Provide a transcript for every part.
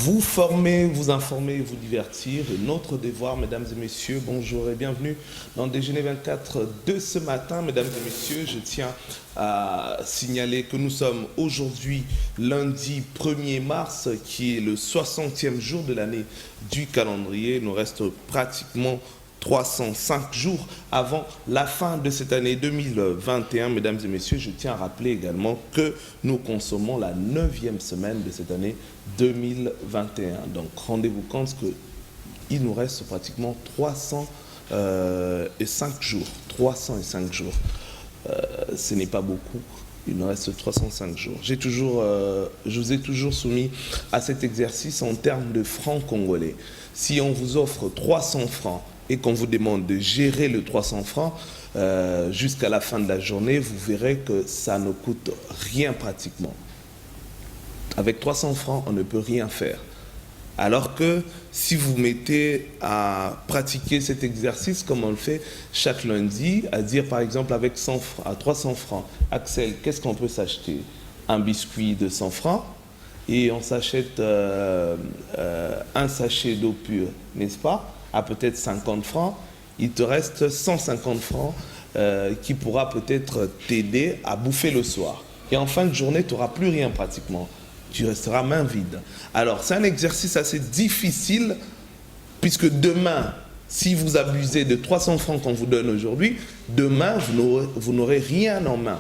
vous former, vous informer, vous divertir. Et notre devoir, mesdames et messieurs, bonjour et bienvenue dans Déjeuner 24 de ce matin. Mesdames et messieurs, je tiens à signaler que nous sommes aujourd'hui lundi 1er mars, qui est le 60e jour de l'année du calendrier. Il nous reste pratiquement 305 jours avant la fin de cette année 2021. Mesdames et messieurs, je tiens à rappeler également que nous consommons la 9e semaine de cette année 2021. Donc rendez-vous compte qu'il nous reste pratiquement 305 jours. 305 jours. Ce n'est pas beaucoup. Il nous reste 305 jours. Je vous ai toujours soumis à cet exercice en termes de francs congolais. Si on vous offre 300 francs et qu'on vous demande de gérer le 300 francs jusqu'à la fin de la journée, vous verrez que ça ne coûte rien pratiquement. Avec 300 francs, on ne peut rien faire. Alors que si vous mettez à pratiquer cet exercice comme on le fait chaque lundi, à dire par exemple avec 300 francs, Axel, qu'est-ce qu'on peut s'acheter? Un biscuit de 100 francs et on s'achète un sachet d'eau pure, n'est-ce pas? À peut-être 50 francs, il te reste 150 francs qui pourra peut-être t'aider à bouffer le soir. Et en fin de journée, tu n'auras plus rien pratiquement. Tu resteras main vide. Alors, c'est un exercice assez difficile, puisque demain, si vous abusez de 300 francs qu'on vous donne aujourd'hui, demain, vous n'aurez rien en main.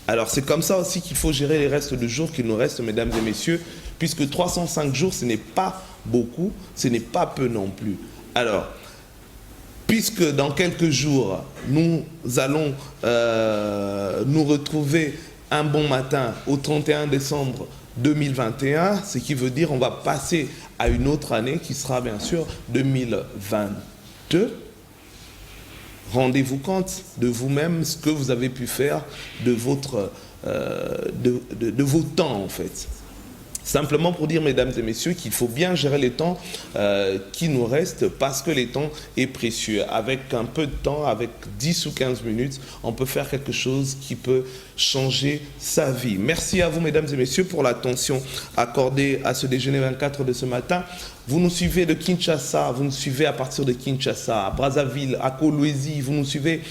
Alors, c'est comme ça aussi qu'il faut gérer les restes de jours qu'il nous reste, mesdames et messieurs, puisque 305 jours, ce n'est pas beaucoup, ce n'est pas peu non plus. Alors, puisque dans quelques jours, nous allons nous retrouver un bon matin au 31 décembre 2021, ce qui veut dire qu'on va passer à une autre année qui sera bien sûr 2022. Rendez-vous compte de vous-même ce que vous avez pu faire de vos temps en fait. Simplement pour dire, mesdames et messieurs, qu'il faut bien gérer les temps qui nous restent parce que les temps est précieux. Avec un peu de temps, avec 10 ou 15 minutes, on peut faire quelque chose qui peut changer sa vie. Merci à vous, mesdames et messieurs, pour l'attention accordée à ce déjeuner 24 de ce matin. Vous nous suivez de Kinshasa, vous nous suivez à partir de Kinshasa, à Brazzaville, à Kolwezi, vous nous suivez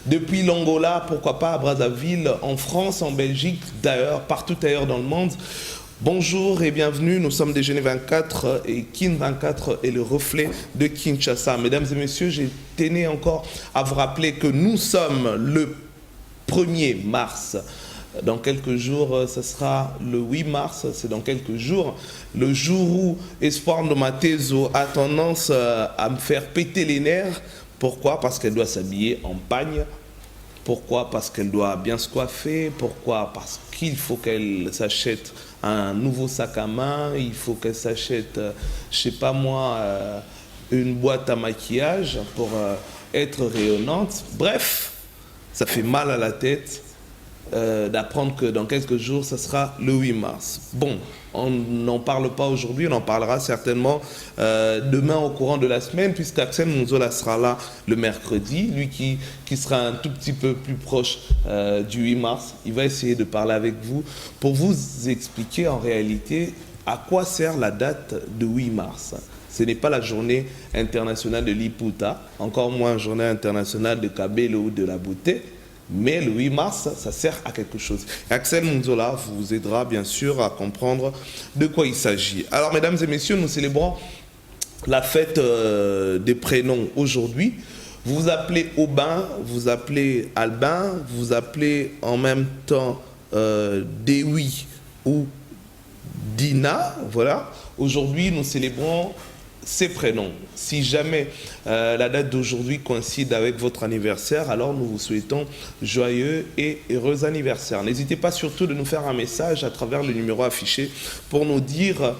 depuis l'Angola, pourquoi pas à Brazzaville, en France, en Belgique, d'ailleurs, partout ailleurs dans le monde. Bonjour et bienvenue, nous sommes Déjeuner 24 et Kin 24 est le reflet de Kinshasa. Mesdames et messieurs, je tenais encore à vous rappeler que nous sommes le 1er mars. Dans quelques jours, ce sera le 8 mars, c'est dans quelques jours. Le jour où Espoir Ndomatezo a tendance à me faire péter les nerfs. Pourquoi? Parce qu'elle doit s'habiller en pagne. Pourquoi? Parce qu'elle doit bien se coiffer. Pourquoi? Parce qu'il faut qu'elle s'achète un nouveau sac à main, il faut qu'elle s'achète, je sais pas moi, une boîte à maquillage pour être rayonnante. Bref, ça fait mal à la tête d'apprendre que dans quelques jours, ça sera le 8 mars. Bon, on n'en parle pas aujourd'hui, on en parlera certainement demain au courant de la semaine, puisqu'Axel Monzola sera là le mercredi, lui qui sera un tout petit peu plus proche du 8 mars. Il va essayer de parler avec vous pour vous expliquer en réalité à quoi sert la date de 8 mars. Ce n'est pas la journée internationale de l'Iputa, encore moins la journée internationale de Kabelo ou de la beauté. Mais le 8 mars, ça sert à quelque chose. Axel Monzola vous aidera bien sûr à comprendre de quoi il s'agit. Alors, mesdames et messieurs, nous célébrons la fête des prénoms aujourd'hui. Vous vous appelez Aubin, vous appelez Albin, vous appelez en même temps Dewi ou Dina. Voilà. Aujourd'hui, nous célébrons ces prénoms. Si jamais la date d'aujourd'hui coïncide avec votre anniversaire, alors nous vous souhaitons joyeux et heureux anniversaire. N'hésitez pas surtout de nous faire un message à travers le numéro affiché pour nous dire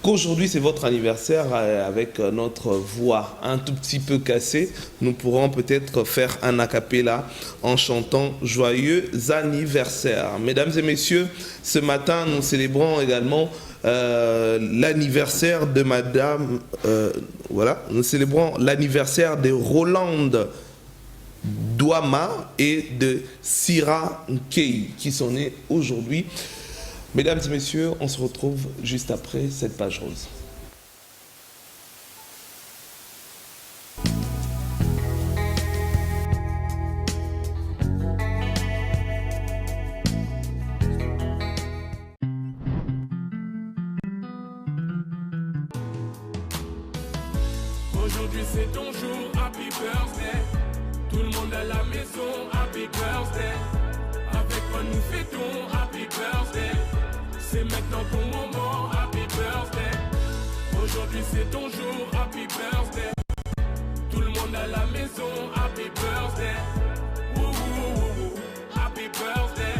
qu'aujourd'hui c'est votre anniversaire. Avec notre voix un tout petit peu cassée, nous pourrons peut-être faire un a cappella en chantant joyeux anniversaire. Mesdames et messieurs, ce matin nous célébrons également l'anniversaire de Madame, voilà, nous célébrons l'anniversaire de Rolande Douama et de Sira Nkei qui sont nés aujourd'hui. Mesdames et messieurs, on se retrouve juste après cette page rose. Aujourd'hui c'est ton jour, happy birthday. Tout le monde à la maison, happy birthday. Avec quoi nous fêtons, happy birthday. C'est maintenant ton moment, happy birthday. Aujourd'hui c'est ton jour, happy birthday. Tout le monde à la maison, happy birthday. Woo, woo, woo, woo. Happy birthday.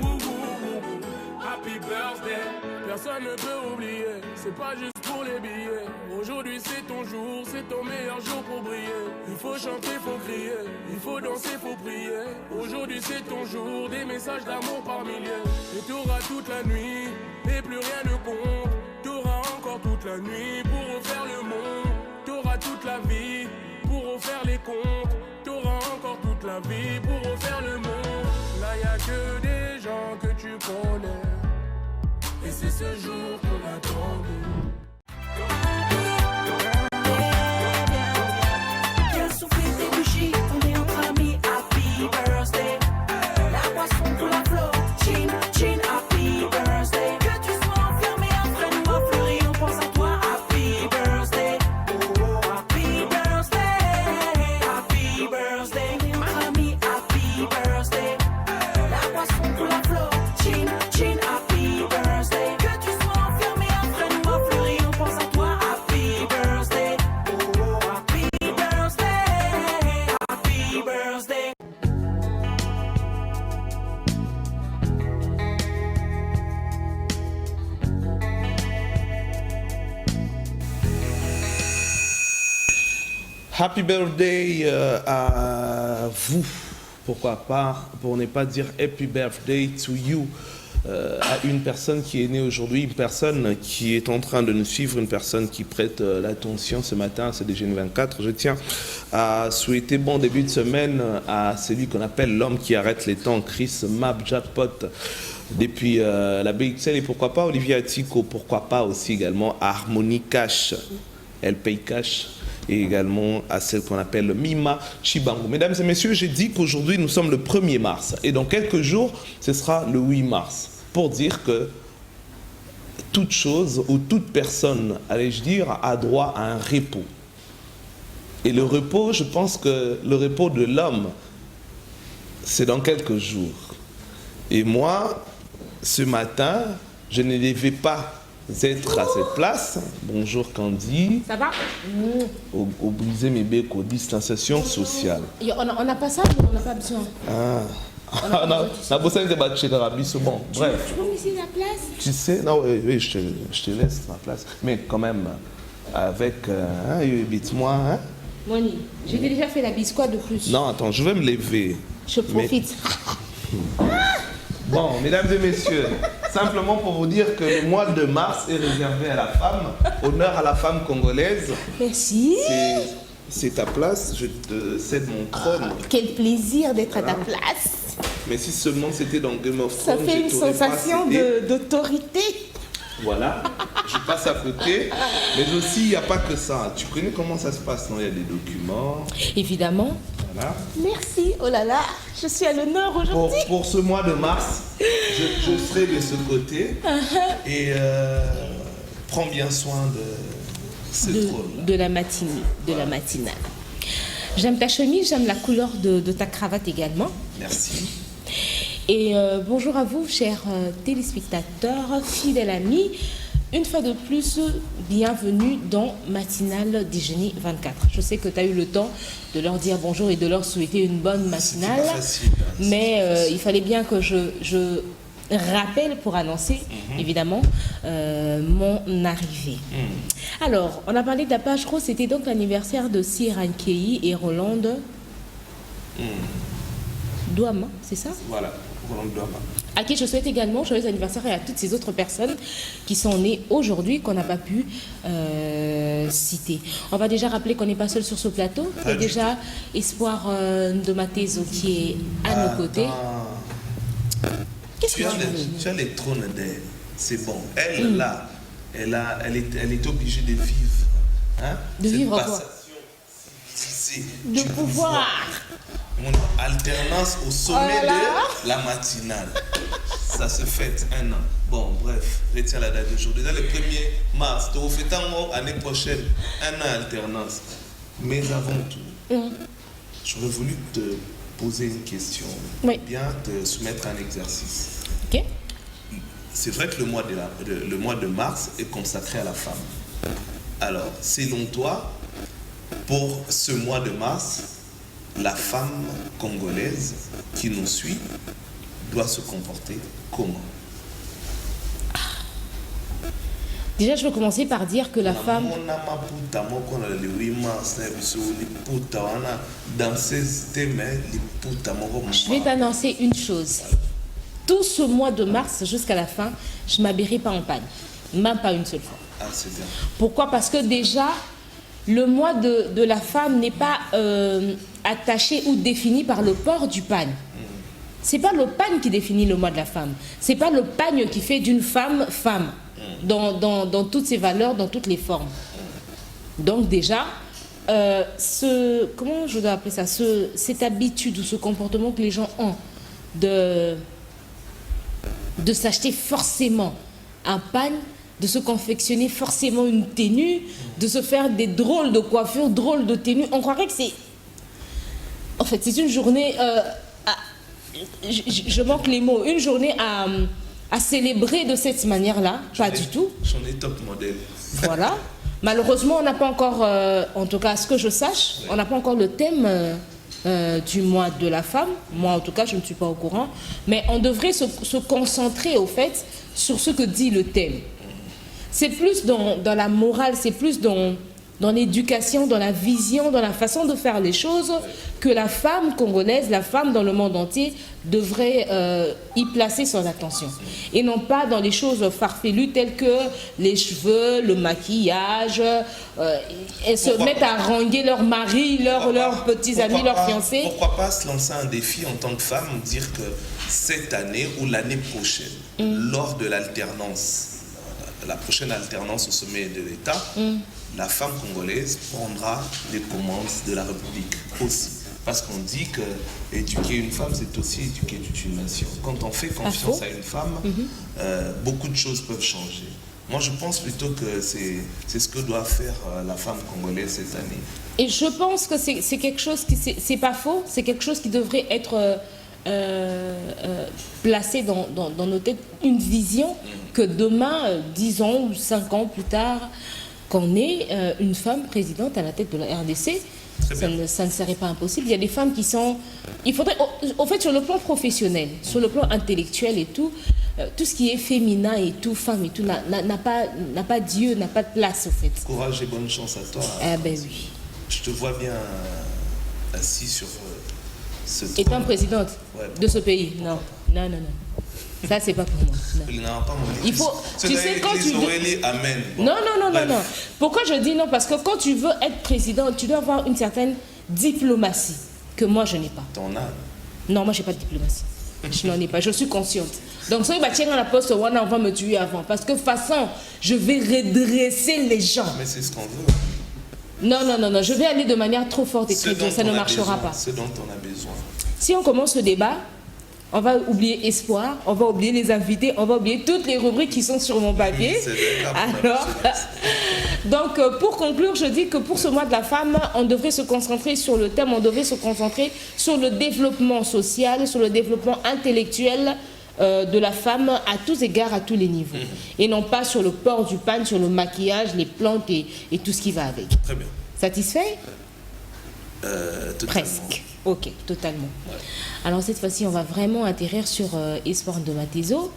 Woo, woo, woo, woo. Happy birthday. Personne ne peut oublier, c'est pas juste pour les billets. Aujourd'hui c'est ton jour, c'est ton meilleur jour pour briller. Il faut chanter, faut crier, il faut danser, faut prier. Aujourd'hui c'est ton jour, des messages d'amour par milliers. Et t'auras toute la nuit, et plus rien ne compte. T'auras encore toute la nuit pour refaire le monde. T'auras toute la vie pour refaire les comptes. T'auras encore toute la vie pour refaire le monde. Là y a que des gens que tu connais. Et c'est ce jour qu'on attendait. Viens souffler tes bougies, on est entre amis, happy birthday. La boisson pour la fleur, chin, chin, happy birthday. Que tu sois enfermé après nous à fleurir, on pense à toi, happy birthday. Oh, happy birthday, happy birthday. On est entre amis, happy birthday. La boisson pour la fleur, chin, chin, happy birthday. Que tu sois enfermé après nous à fleurir, on pense à toi, happy birthday. Oh, happy birthday, happy birthday. Happy birthday à vous. Pourquoi pas, pour ne pas dire happy birthday to you, à une personne qui est née aujourd'hui, une personne qui est en train de nous suivre, une personne qui prête l'attention ce matin à CDGN 24. Je tiens à souhaiter bon début de semaine à celui qu'on appelle l'homme qui arrête les temps, Chris Map Jackpot, depuis la BXL, et pourquoi pas Olivier Atiko, pourquoi pas aussi également Harmonie Cash, elle paye cash, et également à celle qu'on appelle Mima Chibango. Mesdames et messieurs, j'ai dit qu'aujourd'hui nous sommes le 1er mars et dans quelques jours ce sera le 8 mars, pour dire que toute chose ou toute personne, allais-je dire, a droit à un repos. Et le repos, je pense que le repos de l'homme, c'est dans quelques jours. Et moi, ce matin, je ne devais pas être à cette place. Bonjour Candy. Ça va? Au briser mes becs, aux distanciation sociale. On n'a pas ça, mais on n'a pas besoin. On a besoin de battre chez Garabis. Bon, bref. Tu peux me laisser la place? Tu sais, non, oui, je te laisse la place. Mais quand même, avec, moi, hein? Moni, j'ai déjà fait la biscotte de plus. Non, attends, je vais me lever. Je profite. Bon, mesdames et messieurs, simplement pour vous dire que le mois de mars est réservé à la femme. Honneur à la femme congolaise. Merci. C'est ta place, je te cède mon trône. Quel plaisir d'être à ta place. Mais si seulement c'était dans Game of Ça Thrones, fait une je t'aurais pas sensation cédé. d'autorité. Voilà, je passe à côté. Mais aussi, il n'y a pas que ça. Tu connais comment ça se passe, non? Il y a des documents. Évidemment. Voilà. Merci. Oh là là, je suis à l'honneur aujourd'hui. Pour ce mois de mars, je serai de ce côté. Et prends bien soin de ce trône. De la matinée, de la matinale. J'aime ta chemise, j'aime la couleur de ta cravate également. Merci. Et bonjour à vous, chers téléspectateurs, fidèles amis. Une fois de plus, bienvenue dans Matinale Déjeuner 24. Je sais que tu as eu le temps de leur dire bonjour et de leur souhaiter une bonne matinale. Pas facile, hein, mais il fallait bien que je rappelle pour annoncer, évidemment, mon arrivée. Alors, on a parlé de la page rose, c'était donc l'anniversaire de Sirankei et Roland Douama, c'est ça? Voilà, Roland Douama. À qui je souhaite également joyeux anniversaire et à toutes ces autres personnes qui sont nées aujourd'hui, qu'on n'a pas pu citer. On va déjà rappeler qu'on n'est pas seul sur ce plateau. Il y a déjà Espoir de Matézo qui est à nos côtés. Qu'est-ce que Tu as, tu veux? tu as les trônes d'air. C'est bon. Elle, là, elle est obligée de vivre. Hein? De Cette vivre quoi? passation forcée De du pouvoir. Mon alternance au sommet Oh là là. de la matinale. Ça se fête 1 an. Bon, bref, retiens la date d'aujourd'hui. Dans le 1er mars, tu refais l'année prochaine, 1 an alternance. Mais avant tout, j'aurais voulu te poser une question. Oui. Bien te soumettre à un exercice. Ok. C'est vrai que le mois de mars est consacré à la femme. Alors, selon toi, pour ce mois de mars, la femme congolaise qui nous suit doit se comporter comment? Déjà, je veux commencer par dire que la femme... Je vais t'annoncer une chose. Tout ce mois de mars jusqu'à la fin, je ne m'habillerai pas en pagne. Même pas une seule fois. Ah, c'est bien. Pourquoi? Parce que déjà, le mois de la femme n'est pas attaché ou défini par le port du pagne. C'est pas le pagne qui définit le mois de la femme. C'est pas le pagne qui fait d'une femme femme. Dans toutes ses valeurs, dans toutes les formes. Donc déjà, comment je dois appeler ça, cette habitude ou ce comportement que les gens ont de s'acheter forcément un pagne, de se confectionner forcément une tenue, de se faire des drôles de coiffures, drôles de tenues. On croirait que c'est... En fait, c'est une journée... je manque les mots. Une journée à célébrer de cette manière-là. Pas du tout. J'en ai top modèle. Voilà. Malheureusement, on n'a pas encore, en tout cas, à ce que je sache, on n'a pas encore le thème du mois de la femme. Moi, en tout cas, je ne suis pas au courant. Mais on devrait se concentrer, au fait, sur ce que dit le thème. C'est plus dans la morale, c'est plus dans l'éducation, dans la vision, dans la façon de faire les choses que la femme congolaise, la femme dans le monde entier devrait y placer son attention. Et non pas dans les choses farfelues telles que les cheveux, le maquillage, elles se mettent à haranguer leur mari, leurs petits amis, leurs fiancés. Pourquoi pas se lancer un défi en tant que femme, dire que cette année ou l'année prochaine, lors de l'alternance, la prochaine alternance au sommet de l'État, la femme congolaise prendra les commandes de la République aussi. Parce qu'on dit que éduquer une femme, c'est aussi éduquer toute une nation. Quand on fait confiance à une femme, beaucoup de choses peuvent changer. Moi, je pense plutôt que c'est ce que doit faire la femme congolaise cette année. Et je pense que c'est quelque chose qui, c'est pas faux, c'est quelque chose qui devrait être placé dans nos têtes, une vision que demain, 10 ans ou 5 ans plus tard, qu'on ait une femme présidente à la tête de la RDC. Ça ne serait pas impossible. Il y a des femmes qui sont... Il faudrait... Au fait, sur le plan professionnel, sur le plan intellectuel et tout, tout ce qui est féminin et tout, femme et tout, n'a pas Dieu, n'a pas de place, au fait. Courage et bonne chance à toi. Ah ben oui. Je te vois bien assis sur ce trône. Étant présidente de ce pays, non. Ça, c'est pas pour moi. Non. Il faut... Tu sais, quand tu... Amen. Bon. Non. Pourquoi je dis non? Parce que quand tu veux être président, tu dois avoir une certaine diplomatie que moi, je n'ai pas. T'en as? Non, moi, je n'ai pas de diplomatie. Je n'en ai pas. Je suis consciente. Donc, si on dans la poste, on va me tuer avant. Parce que de toute façon, je vais redresser les gens. Mais c'est ce qu'on veut. Non. Je vais aller de manière trop forte et très dure. Ça ne marchera pas. Ce dont on a besoin. Si on commence ce débat, on va oublier Espoir, on va oublier les invités, on va oublier toutes les rubriques qui sont sur mon papier. Alors, donc pour conclure, je dis que pour ce mois de la femme, on devrait se concentrer sur le thème, on devrait se concentrer sur le développement social, sur le développement intellectuel de la femme à tous égards, à tous les niveaux. Et non pas sur le port du pagne, sur le maquillage, les plantes et tout ce qui va avec. Très bien. Satisfait? Totalement. Presque. Ok, totalement. Ouais. Alors cette fois-ci, on va vraiment atterrir sur Espoir Ndomatezo.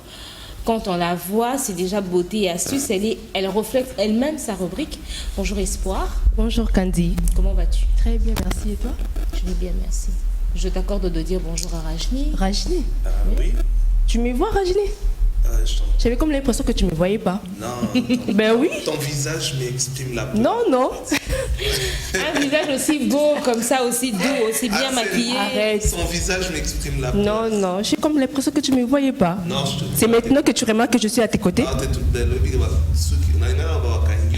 Quand on la voit, c'est déjà beauté et astuce. Elle reflète elle-même sa rubrique. Bonjour Espoir. Bonjour Candy. Comment vas-tu? Très bien, merci. Et toi? Je vais bien, merci. Je t'accorde de dire bonjour à Rajni. Rajni? Oui. Tu me vois, Rajni? J'avais comme l'impression que tu ne me voyais pas. Non. Ben oui. Ton visage m'exprime la peur. Non, non. Un visage aussi beau, comme ça, aussi doux, aussi bien maquillé. Arrête. Son visage m'exprime la peur. Non, non. J'ai comme l'impression que tu ne me voyais pas. Non, je te C'est maintenant que tu remarques que je suis à tes côtés. Ah, t'es toute belle.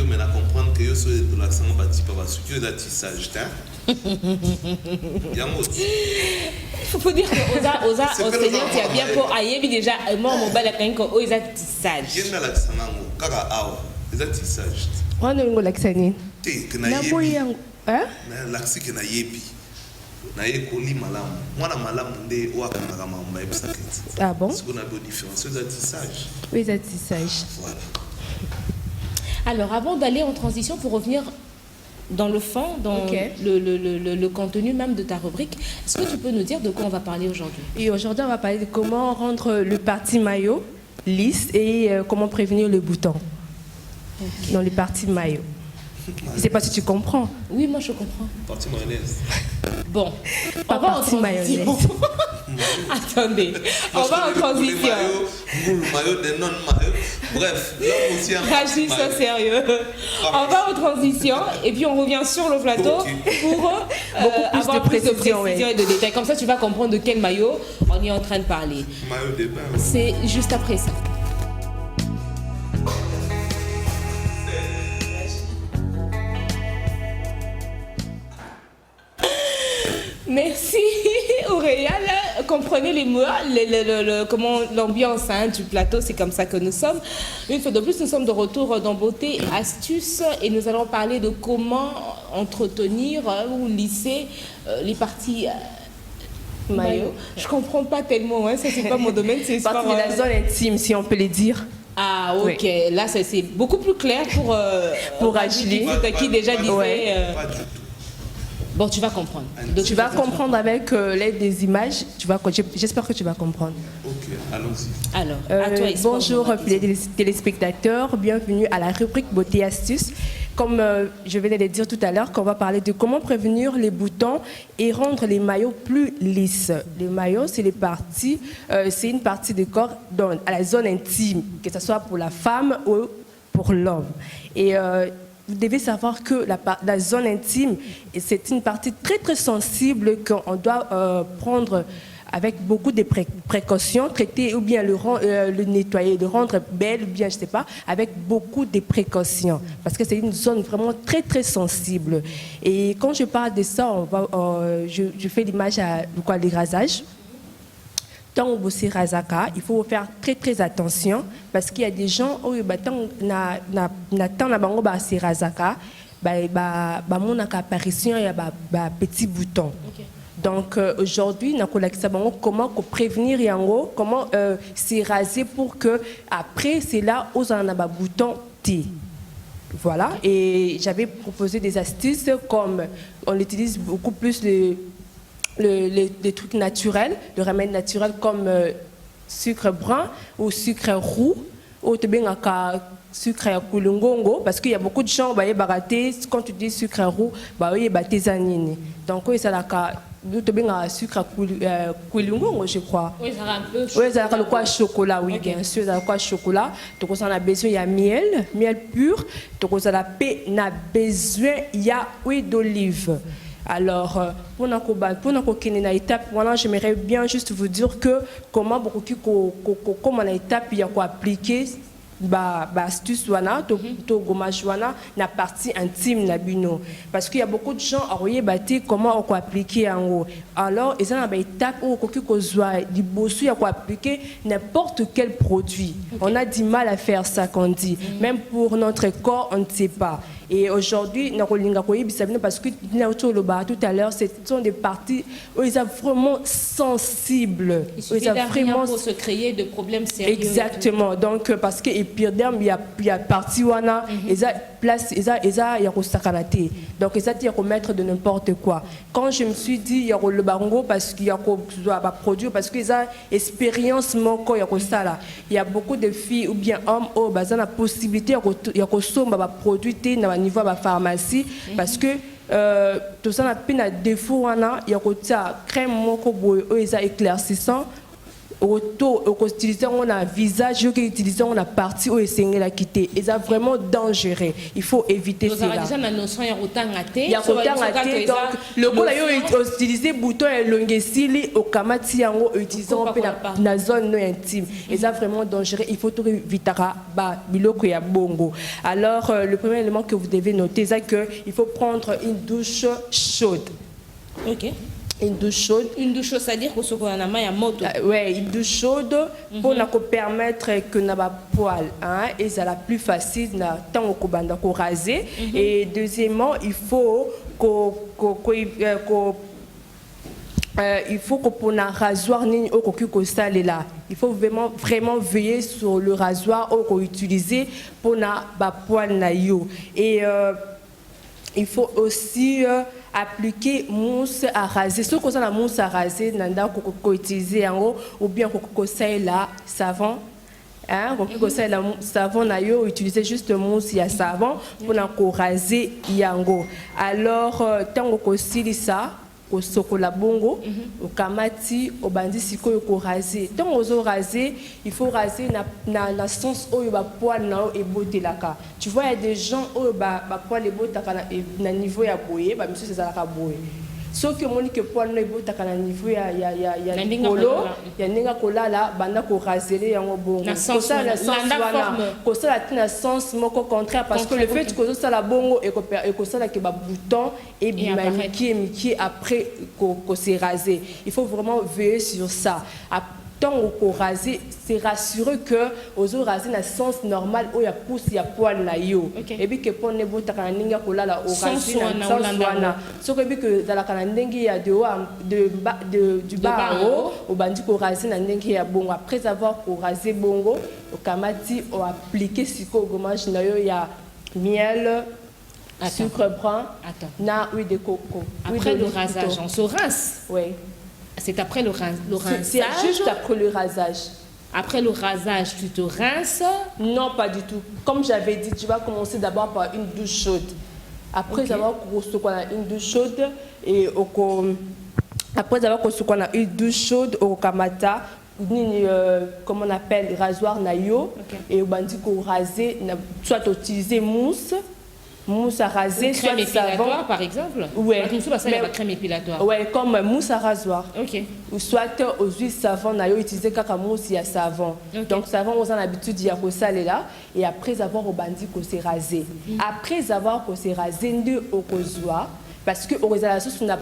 On a comprendre que je suis de l'accent bâti par ce qui est tissage. Il faut dire que Oza enseignant qui a bien pour aïebi déjà moi mon bal quand ko oza tissage. Il y a l'accent nango kaka awa. C'est tissage. On a l'accent. Te que na Na boy yebi. yango. Hein? Na l'accent que na yebi. Na yekoli malamu. Mwana malamu nde wakanga kama mbaye bisaketi. Ah bon? Ce qu'on a de différence, c'est tissage. Oui, c'est tissage. Voilà. Alors avant d'aller en transition pour revenir dans le fond, dans le contenu même de ta rubrique, est-ce que tu peux nous dire de quoi on va parler aujourd'hui? Et aujourd'hui, on va parler de comment rendre le parti maillot lisse et comment prévenir le bouton dans le parti maillot. Je ne sais pas si tu comprends. Oui, moi je comprends. Partie mayonnaise. Bon, Pas on va en partie transition. mayonnaise. Attendez, on va en transition. Maillot, des non-maillots. Bref, l'homme aussi a un Rachid, sois sérieux. On va en transition et puis on revient sur le plateau pour avoir plus de précision et de détails. Comme ça, tu vas comprendre de quel maillot on est en train de parler. maillot de bain. C'est juste après ça. Merci Auréal. Comprenez les mots, comment l'ambiance du plateau, c'est comme ça que nous sommes. Une fois de plus, nous sommes de retour dans Beauté et Astuces et nous allons parler de comment entretenir ou lisser les parties maillot. Je comprends pas tellement, hein, ça c'est pas mon domaine, c'est Partie de la zone intime, si on peut le dire. Ah ok, oui. Là c'est beaucoup plus clair pour Ashley, qui déjà disait... Pas du tout. Bon, tu vas comprendre. Donc, tu vas comprendre avec l'aide des images. J'espère que tu vas comprendre. Ok, allons-y. Alors, à toi, bonjour les téléspectateurs, bienvenue à la rubrique Beauté et Astuces. Comme je venais de dire tout à l'heure, qu'on va parler de comment prévenir les boutons et rendre les maillots plus lisses. Les maillots, c'est c'est une partie du corps à la zone intime, que ce soit pour la femme ou pour l'homme. Et vous devez savoir que la zone intime, c'est une partie très très sensible qu'on doit prendre avec beaucoup de précautions, traiter ou bien le nettoyer, le rendre belle ou bien je sais pas, avec beaucoup de précautions. Parce que c'est une zone vraiment très très sensible. Et quand je parle de ça, je fais l'image à l'érasage. Tant au bosser razaka, il faut faire très très attention parce qu'il y a des gens où tant na bango ba se razaka ba mon apparition il y a petit bouton. Donc aujourd'hui na kolakisa bango comment prévenir yango, comment se raser pour que après c'est là où on a ba bouton T. Voilà, et j'avais proposé des astuces comme on utilise beaucoup plus les trucs naturels, le remède naturel comme sucre brun ou sucre roux, ou sucre kulungongo, parce qu'il y a beaucoup de gens qui baraté quand tu dis sucre roux, ils baraté zanini. Donc c'est la sucre kulungongo, je crois. Oui, ça a un peu chocolat. Oui, ça a le quoi chocolat, oui, bien sûr, ça a quoi chocolat. Donc on a besoin il y a miel pur. Donc on a besoin il y a huile d'olive. Alors, pour une étape, voilà, j'aimerais bien juste vous dire que comment on a étape il y a quoi appliquer astuce to gommage la partie intime na bino parce qu'il y a beaucoup de gens à comment on peut appliquer en haut. Alors ils ont une étape où il y a quoi appliquer n'importe quel produit. On a du mal à faire ça qu'on dit. Même pour notre corps, on ne sait pas. Et aujourd'hui, parce que tout à l'heure, ce sont des parties où ils sont vraiment sensibles. Il suffit d'un rien pour se créer de problèmes sérieux. Exactement. Donc, parce que l'épiderme, il y a partie où on a, ils ont place, ils ont sakanate. Donc, ils ont mettre de n'importe quoi. Quand je me suis dit, il y a le barongo parce qu'il y a un produit, parce qu'ils ont expérience, il y a beaucoup de filles ou bien hommes, ils ont la possibilité de produire au niveau de la pharmacie parce que tout ça n'a pas de défaut, il y a crème éclaircissant utiliser on a visage utiliser on a partie où essayer la quitter et ça vraiment dangereux il faut éviter cela il y a donc le coup là utiliser bouton et longuesili au kamati yango utilisant na zone intime et ça vraiment dangereux il faut tout vitara ba biloko ya bongo alors le premier élément que vous devez noter c'est que il faut prendre une douche chaude. OK. Une douche chaude. Une douche chaude, c'est-à-dire que ce qu'on a main à moto. Oui, une douche chaude pour nous permettre que nous avons poil, et c'est la plus facile na temps au kubanda ko raser. Et deuxièmement, il faut il faut que pour na rasoir ni au ko sale là. Il faut vraiment veiller sur le rasoir qu'on utiliser pour na ba poil na yo. Et il faut aussi appliquer mousse à raser. Ce qu'on a la mousse à raser, nanda ko utiliser yango ou bien ko la savon. Hein, ko la savon na yo utiliser juste mousse ya savon pour na ko raser yango. Alors tango ko silisa ko sokola bongo au kamati au bandi sikoyo ko raser. Donc ozo raser, il faut raser na sens oyo ba poil na e botelaka. Tu vois il y a des gens oyo ba poil e botaka na niveau ya boye, ba monsieur c'est ça la boye. Sauf que moni que poil na e botaka na niveau ya polo, ya ninga kolala banda ko raser yango bongo. Ko ça na sens wana, ko ça na sens moko contraire parce que le fait que ça la bongo et ko ça la ke ba bouton et miki après qu'on s'est rasé. Il faut vraiment veiller sur ça. Tant qu'on raser, c'est rassurer que aux autres raser na sens normal où il y a pousse, il y a poil na yo. Et puis que pour ne pas t'acaninga kola la au raser na sens wana. Sauf que dans la canandengi il y a du bas en haut au bandi qu'on raser na dengi ya bongo. Après avoir rasé bongo, au kamati on appliqué siko gommage na yo il y a miel. Sucre brun, na huile de coco. Après le rasage, on se rince. Oui. C'est après le rinçage. C'est juste après le rasage. Après le rasage, tu te rinces? Non, pas du tout. Comme j'avais dit, tu vas commencer d'abord par une douche chaude. Après avoir conçu une douche chaude et après avoir conçu une douche chaude au kamata. Comme on appelle rasoir nayo et au bandi ko raser soit utiliser mousse à raser, soit crème épilatoire par exemple. Oui. La crème épilatoire. Oui, comme mousse à rasoir. Ok. Ou soit aux huiles savon, nayo utiliser kaka mousse à savon. Donc savon, on a l'habitude d'y aller là et après avoir au bandi ko s'est rasé. Après avoir ko s'est rasé de au kozoa. Parce que au la sauce on a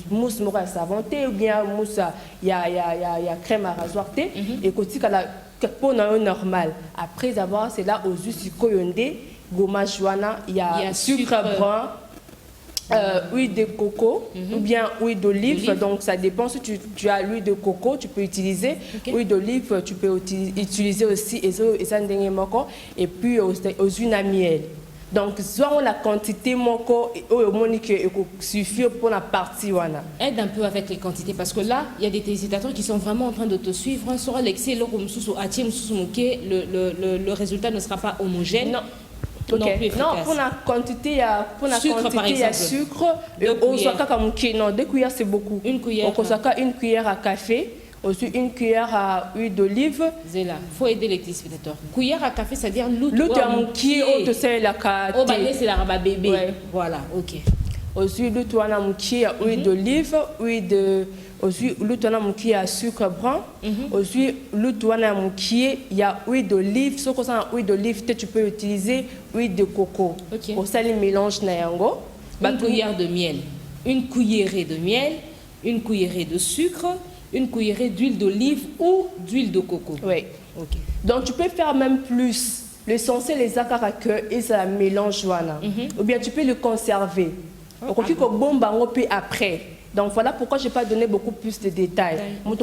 mousse à savon ou bien mousse il y a crème à rasoir thé et côté la peau normal. Après avoir c'est là aux huiles koyonde gommage wana, il y a sucre brun, huile de coco ou bien huile d'olive. Donc ça dépend si tu as l'huile de coco, tu peux utiliser. Huile d'olive, tu peux utiliser aussi et puis aux huiles à miel. Donc soit la quantité moko suffit pour la partie wana. Aide un peu avec les quantités parce que là il y a des téléspectateurs qui sont vraiment en train de te suivre. Le résultat ne sera pas homogène. Non. Okay. Non, pour la quantité, il y a sucre. Non, 2 cuillères c'est beaucoup. Une cuillère. Une cuillère à café, aussi une cuillère à huile d'olive. Il faut aider les téléspectateurs. Cuillère à café, c'est-à-dire l'autre qui est c'est la carte. Oh, c'est la rabat bébé. Ouais. Voilà, ok. Aussi l'autre on a huile d'olive, aussi l'autre on a sucre brun. Aussi l'autre on a il y a huile d'olive. Ce qu'on a huile d'olive, tu peux utiliser huile de coco. Pour ça les mélange na yango. Une cuillère de miel, une cuillerée de miel, une cuillerée de sucre, une cuillerée d'huile d'olive ou d'huile de coco. Oui. Ok. Donc tu peux faire même plus. L'essentiel les akara que et ça mélange wana. Ou bien tu peux le conserver. Après. Donc voilà pourquoi je n'ai pas donné beaucoup plus de détails. Donc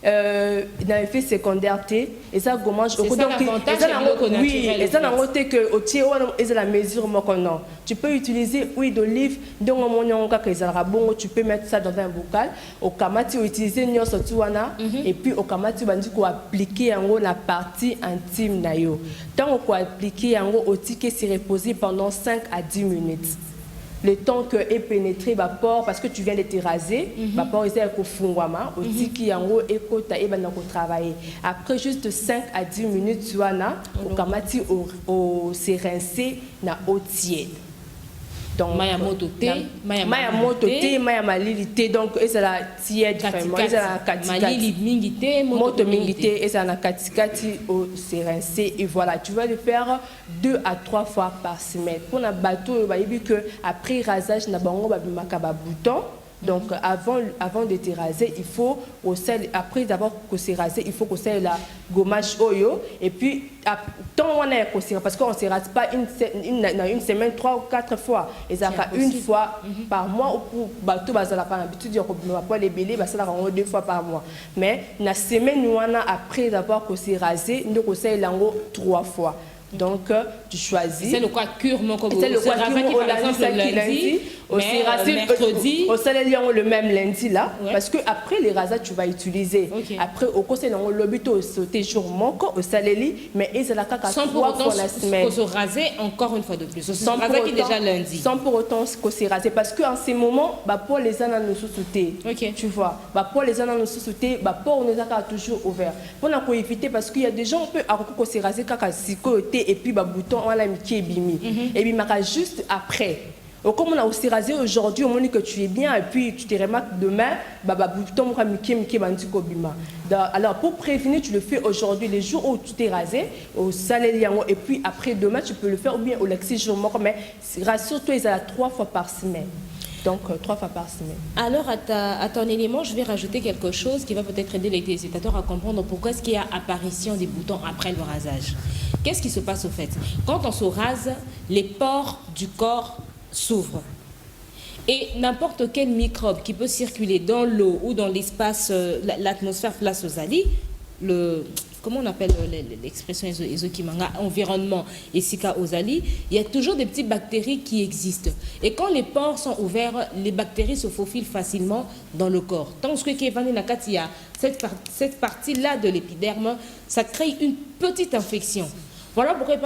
dans l'effet secondaire et ça gommage oui et ça que la mesure non. Tu peux utiliser huile d'olive tu peux mettre ça dans un bocal au kamati utiliser et puis au kamati appliquer la partie intime nayo. Tant qu'on appliquer au ticket s'y reposer pendant 5 à 10 minutes. le temps que est pénétré ba port parce que tu viens de te raser ba port eza ko fungwama otiki yango ekota e bana ko travailler après juste 5 à 10 minutes wana okamati au se rincer na eau tiède. Donc maya moto te maya malili te donc eza la tiède vraiment eza la katikati malili mingi te moto mingi te eza na katikati au se rincer et voilà tu vas le faire 2 à 3 fois par semaine pour na bateau ba yebi que après rasage na bango ba bimaka ba bouton. Donc avant de te raser, il faut après d'abord que c'est rasé, il faut que c'est la gommage oyo et puis tant on est parce qu'on se rase pas une semaine 3 ou 4 fois et ça fait une fois par mois ou pour bateau bazala pas l'habitude de pas les belés ça la 2 fois par mois mais la semaine après d'abord que c'est rasé, nous conseille lango 3 fois. Donc, tu choisis. C'est le quoi cure mon coco. C'est le quoi cure par exemple le lundi, mais mercredi. Au salaire le même lundi là, parce que après les rasages tu vas utiliser. Après au conseil dans le but au sauter jour manque au salaire mais ils la caca 3 fois la semaine. Sans pour autant se raser encore une fois de plus. Sans pour autant déjà lundi. Sans pour autant se raser parce que en ces moments pour les ans nous sous-sauter. Tu vois, pour les ans nous sous-sauter, pour nous a toujours ouvert. Pour nous éviter parce qu'il y a des gens peut avoir se raser caca si côté et puis bah bouton on l'a mis qui est bimi et puis m'a juste après comme on a aussi rasé aujourd'hui on dit que tu es bien et puis tu te remarques demain bah bouton on a mis qui bandi kobima alors pour prévenir tu le fais aujourd'hui les jours où tu t'es rasé au salaire et puis après demain tu peux le faire ou bien au lexi jour mais rassure-toi ils a 3 fois par semaine. Donc 3 fois par semaine. Alors à ton élément, je vais rajouter quelque chose qui va peut-être aider les téléspectateurs à comprendre pourquoi est-ce qu'il y a apparition des boutons après le rasage. Qu'est-ce qui se passe au fait? Quand on se rase, les pores du corps s'ouvrent. Et n'importe quel microbe qui peut circuler dans l'eau ou dans l'espace, l'atmosphère place aux alis, comment on appelle l'expression Ezokimanga, environnement et Sika Ozali, il y a toujours des petites bactéries qui existent. Et quand les pores sont ouverts, les bactéries se faufilent facilement dans le corps. Tant que il y a cette partie-là de l'épiderme, ça crée une petite infection. Voilà pourquoi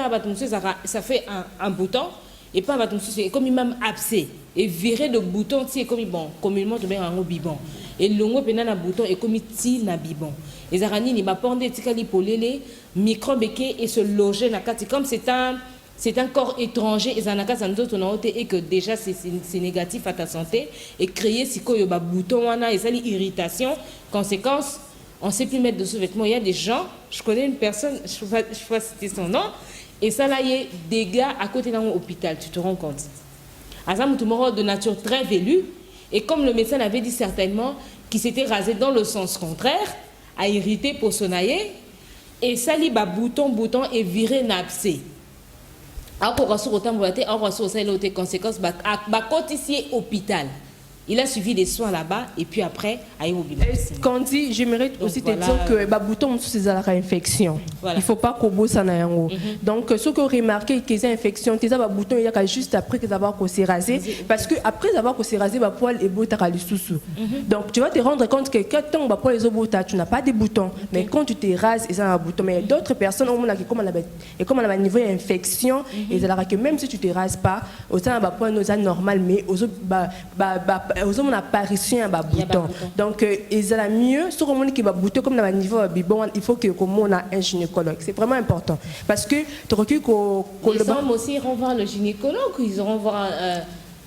ça fait un bouton, et pas c'est comme même abcès. Et virer de bouton, c'est comme bon, communément tu mets un bibon. Et l'ongo penana bouton et comme ti na bibon. Les araignées ni bapondé tikali polele microbe et se loger na kati comme c'est un corps étranger et zanaka zandoto na et que déjà c'est négatif à ta santé et créer si ko yoba bouton wana et ça l'irritation conséquence on sait plus mettre de sous-vêtements. Il y a des gens, je connais une personne, je vois citer son nom et ça là il y a des gars à côté d'un hôpital, tu te rends compte. Azam mort de nature très vélue et comme le médecin avait dit certainement qu'il s'était rasé dans le sens contraire a irrité pour sonailler et ça li ba bouton et viré n'abcès. Alors reçu autant boité on reçu ça l'autre conséquence ba cotissier hôpital. Il a suivi des soins là-bas et puis après à immobilier. Kandi, j'aimerais aussi te dire que ba bouton c'est la infection. Il faut pas qu'on bosse en yango. Donc ce que remarqué que ces infections, tes ba bouton il y a juste après que d'avoir qu'on s'est rasé parce que après avoir qu'on s'est rasé ba poil et bout à sous. Donc tu vas te rendre compte que quand ba poil les boutons tu n'as pas de boutons mais quand tu te rases ils ont un bouton mais d'autres personnes au moins comme on a niveau infection et ça que même si tu te rases pas autant ba poil nous normal mais aux aux hommes apparition à bouton donc ils ont mieux sur le monde qui va bouton comme dans le niveau bibon il faut que comme on a un gynécologue c'est vraiment important parce que tu recules les hommes aussi iront voir le gynécologue ils iront voir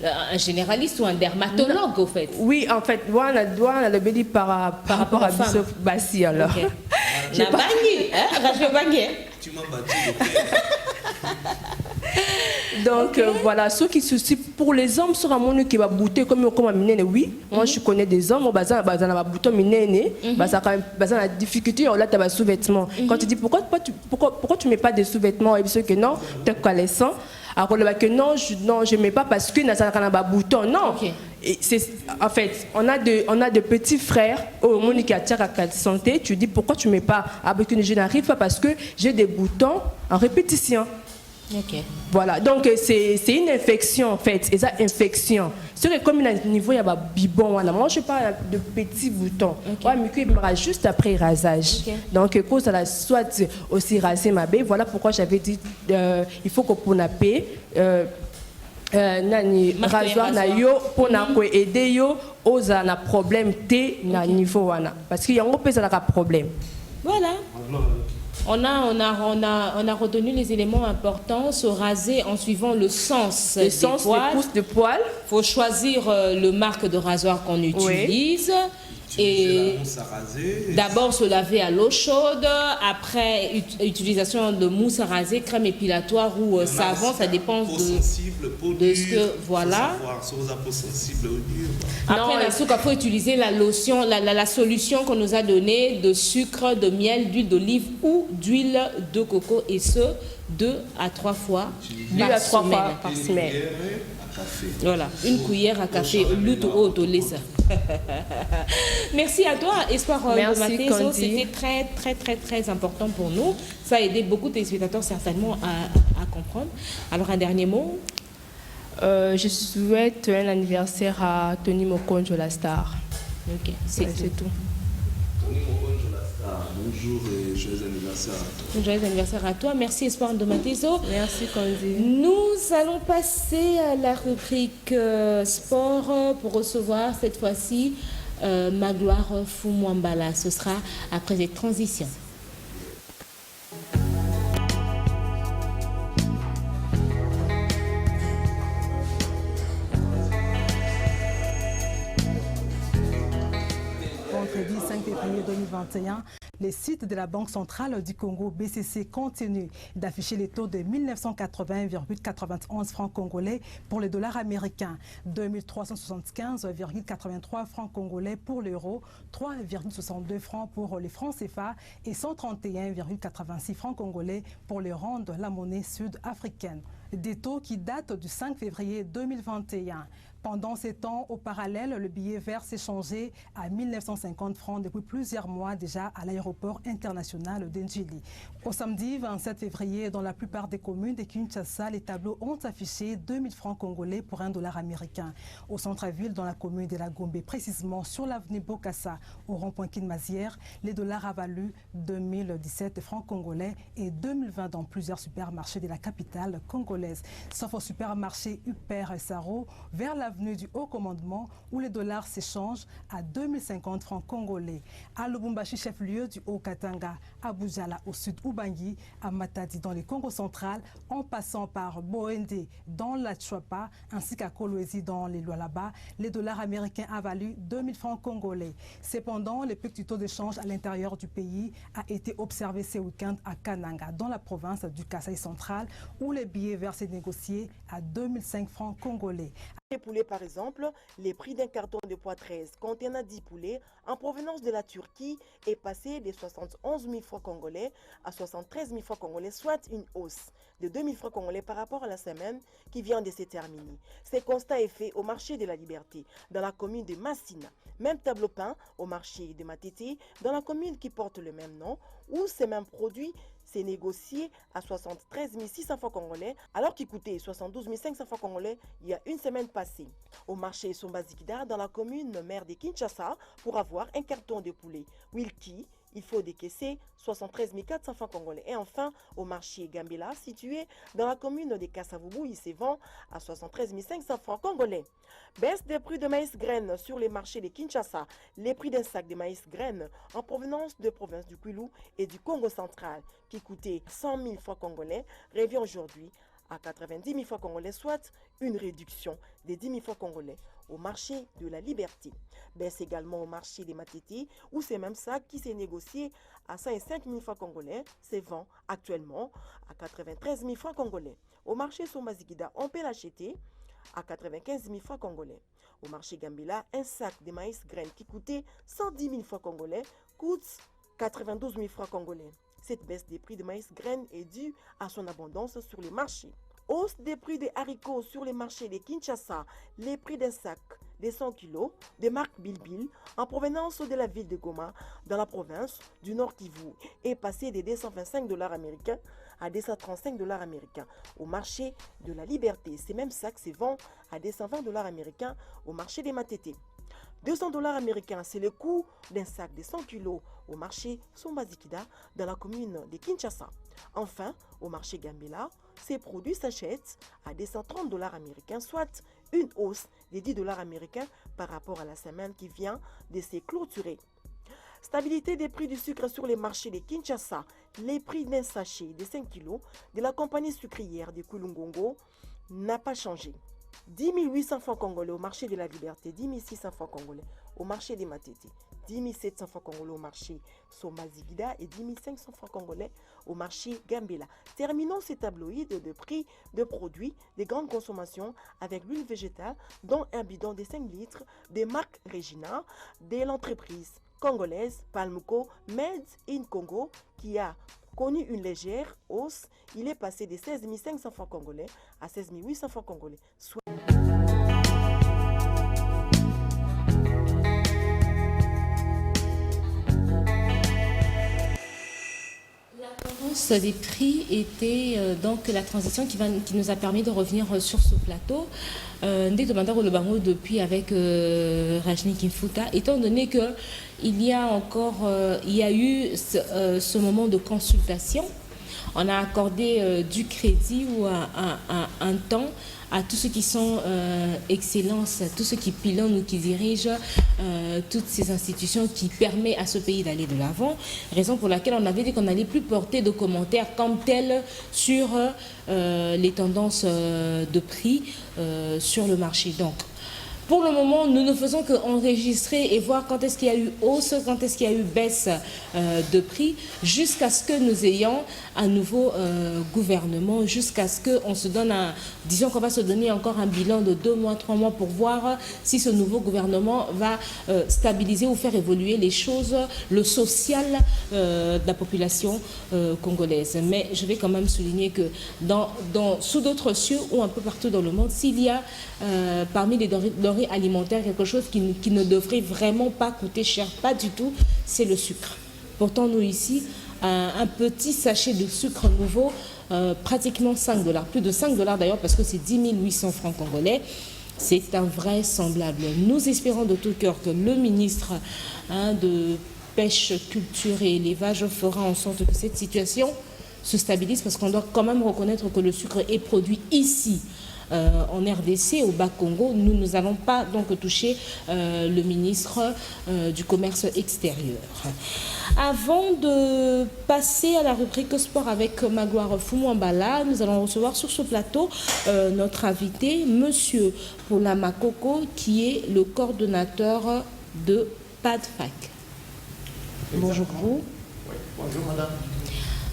un généraliste ou un dermatologue au fait. Oui en fait on a le bédi par rapport à Bissau Bassi alors j'ai pas tu m'as battu donc voilà ceux qui soucient pour les hommes sur un monde qui va bouter comme minene oui moi je connais des hommes bazan va bouton minene ça quand même la difficulté là tu as sous-vêtements quand tu dis pourquoi tu mets pas des sous-vêtements et ceux que non tu es connaissant alors que non je mets pas parce que ça n'a bouton non et c'est en fait on a de petits frères au monde qui attire à la santé tu dis pourquoi tu mets pas avec une je n'arrive pas parce que j'ai des boutons en répétition. Voilà, donc c'est une infection en fait, et ça infection. C'est que comme il y a un niveau, il y a un bibon, moi je parle de petits boutons. Ouais, mais il me rase juste après rasage. Donc cause ça soit aussi rasé ma baie. Voilà pourquoi j'avais dit il faut qu'on pour la paix. nani Marque rasoir na rasoir. yo pona ko aider yo oza na problème te na niveau wana parce que yango pesa na problème. Voilà. On a retenu les éléments importants, se raser en suivant le sens Le des sens des poils. pousses de poil. Il faut choisir le marque de rasoir qu'on utilise. Et d'abord se laver à l'eau chaude, après utilisation de mousse à raser, crème épilatoire ou savon, ça dépend de ce que voilà. Après il faut utiliser la lotion, la solution qu'on nous a donnée de sucre, de miel, d'huile d'olive ou d'huile de coco, et ce 2 à 3 fois par semaine. Voilà, une cuillère à café, lutte haute au lait. Merci à toi, Espoir de Matézo. C'était très important pour nous. Ça a aidé beaucoup de téléspectateurs certainement à comprendre. Alors, un dernier mot. Je souhaite un anniversaire à Tony Mokonjo, la star. Ok, c'est tout. Bonjour et joyeux anniversaire à toi. Joyeux anniversaire à toi. Merci Espoir de Matézo. Merci Kondi. Nous allons passer à la rubrique sport pour recevoir cette fois-ci Magloire Fumwambala. Ce sera après cette transition. Vendredi 5 février 2021, les sites de la Banque centrale du Congo, BCC, continuent d'afficher les taux de 1980,91 francs congolais pour le dollar américain, 2375,83 francs congolais pour l'euro, 3,62 francs pour les francs CFA et 131,86 francs congolais pour le rand, la monnaie sud-africaine. Des taux qui datent du 5 février 2021. Pendant ces temps, au parallèle, le billet vert s'est changé à 1950 francs depuis plusieurs mois déjà à l'aéroport international d'Ndjili. Au samedi 27 février, dans la plupart des communes de Kinshasa, les tableaux ont affiché 2000 francs congolais pour $1 américain. Au centre-ville, dans la commune de la Gombe, précisément sur l'avenue Bokassa, au rond-point Kinmazière, les dollars a valu 2017 francs congolais et 2020 dans plusieurs supermarchés de la capitale congolaise. Sauf au supermarché Upper Saro, vers l'avenue du Haut Commandement, où les dollars s'échangent à 2050 francs congolais. À Lubumbashi, chef-lieu du Haut-Katanga, à Boujala au sud Ubangi, à Matadi dans le Congo central, en passant par Boende dans la Tchouapa, ainsi qu'à Kolwezi dans les Lualaba, les dollars américains a valu 2000 francs congolais. Cependant, le petit taux d'échange à l'intérieur du pays a été observé ce week-end à Kananga, dans la province du Kasaï central, où les billets verts s'est négocié à 2005 francs congolais. Les poulets, par exemple, les prix d'un carton de poids 13 contenant 10 poulets en provenance de la Turquie est passé de 71 000 francs congolais à 73 000 francs congolais, soit une hausse de 2 000 francs congolais par rapport à la semaine qui vient de se terminer. Ce constat est fait au marché de la Liberté, dans la commune de Massina. Même tableau peint au marché de Matete, dans la commune qui porte le même nom, où ces mêmes produits s'est négocié à 73 600 francs congolais, alors qu'il coûtait 72 500 francs congolais il y a une semaine passée. Au marché Sombazikida, dans la commune mère de Kinshasa, pour avoir un carton de poulet Wilkie, il faut décaisser 73 400 francs congolais. Et enfin, au marché Gambela, situé dans la commune de Kassavubu, il se vend à 73 500 francs congolais. Baisse des prix de maïs graines sur les marchés de Kinshasa. Les prix d'un sac de maïs graines en provenance de provinces du Kwilu et du Congo central, qui coûtait 100 000 francs congolais, revient aujourd'hui à 90 000 francs congolais, soit une réduction de 10 000 francs congolais au marché de la Liberté. Baisse également au marché des Matete, où c'est même ça qui s'est négocié à 105 000 francs congolais, se vend actuellement à 93 000 francs congolais. Au marché Sombazikida, on peut l'acheter à 95 000 francs congolais. Au marché Gambela, un sac de maïs graines qui coûtait 110 000 francs congolais coûte 92 000 francs congolais. Cette baisse des prix de maïs graines est due à son abondance sur les marchés. Hausse des prix des haricots sur les marchés de Kinshasa. Les prix d'un sac de 100 kg de marque Bilbil en provenance de la ville de Goma dans la province du Nord Kivu est passé de 225 $ américains à 235 $ américains au marché de la Liberté. Ces mêmes sacs se vendent à 220 $ américains au marché des Matete. $200 américains, c'est le coût d'un sac de 100 kg au marché Sombazikida dans la commune de Kinshasa. Enfin, au marché Gambela, ces produits s'achètent à $230 américains, soit une hausse de $10 américains par rapport à la semaine qui vient de se clôturer. Stabilité des prix du sucre sur les marchés de Kinshasa. Les prix d'un sachet de 5 kg de la compagnie sucrière de Kulungongo n'a pas changé. 10 800 francs congolais au marché de la Liberté, 10 600 francs congolais au marché des Matete, 10 700 francs congolais au marché Somazigida et 10 500 francs congolais au marché Gambela. Terminons ces tabloïds de prix de produits de grande consommation avec l'huile végétale, dont un bidon de 5 litres de marque Regina de l'entreprise congolaise Palmuco Made in Congo qui a connu une légère hausse. Il est passé de 16 500 francs congolais à 16 800 francs congolais. Des prix était donc la transition qui nous a permis de revenir sur ce plateau. Ndé demandeur le bango depuis avec Rajni Kimfuta, étant donné que il y a eu ce moment de consultation, on a accordé du crédit ou un temps à tous ceux qui sont excellences, tous ceux qui pilotent ou qui dirigent toutes ces institutions qui permettent à ce pays d'aller de l'avant. Raison pour laquelle on avait dit qu'on n'allait plus porter de commentaires comme tels sur les tendances de prix sur le marché. Donc, pour le moment, nous ne faisons qu'enregistrer et voir quand est-ce qu'il y a eu hausse, quand est-ce qu'il y a eu baisse de prix, jusqu'à ce que nous ayons un nouveau gouvernement, jusqu'à ce qu'on se donne disons qu'on va se donner encore un bilan de 2 mois, 3 mois pour voir si ce nouveau gouvernement va stabiliser ou faire évoluer les choses, le social de la population congolaise. Mais je vais quand même souligner que sous d'autres cieux ou un peu partout dans le monde, s'il y a parmi les denrées alimentaires quelque chose qui ne devrait vraiment pas coûter cher, pas du tout, c'est le sucre. Pourtant, nous ici, un petit sachet de sucre nouveau, pratiquement $5, plus de $5 d'ailleurs, parce que c'est 10 800 francs congolais. C'est invraisemblable. Nous espérons de tout cœur que le ministre de Pêche, Culture et Élevage fera en sorte que cette situation se stabilise, parce qu'on doit quand même reconnaître que le sucre est produit ici, en RDC, au Bas-Congo. Nous n'allons pas donc toucher le ministre du Commerce extérieur. Avant de passer à la rubrique sport avec Magloire Fumouambala, nous allons recevoir sur ce plateau notre invité, Monsieur Paula Makoko, qui est le coordonnateur de PADFAC. Bonjour vous. Oui, bonjour madame.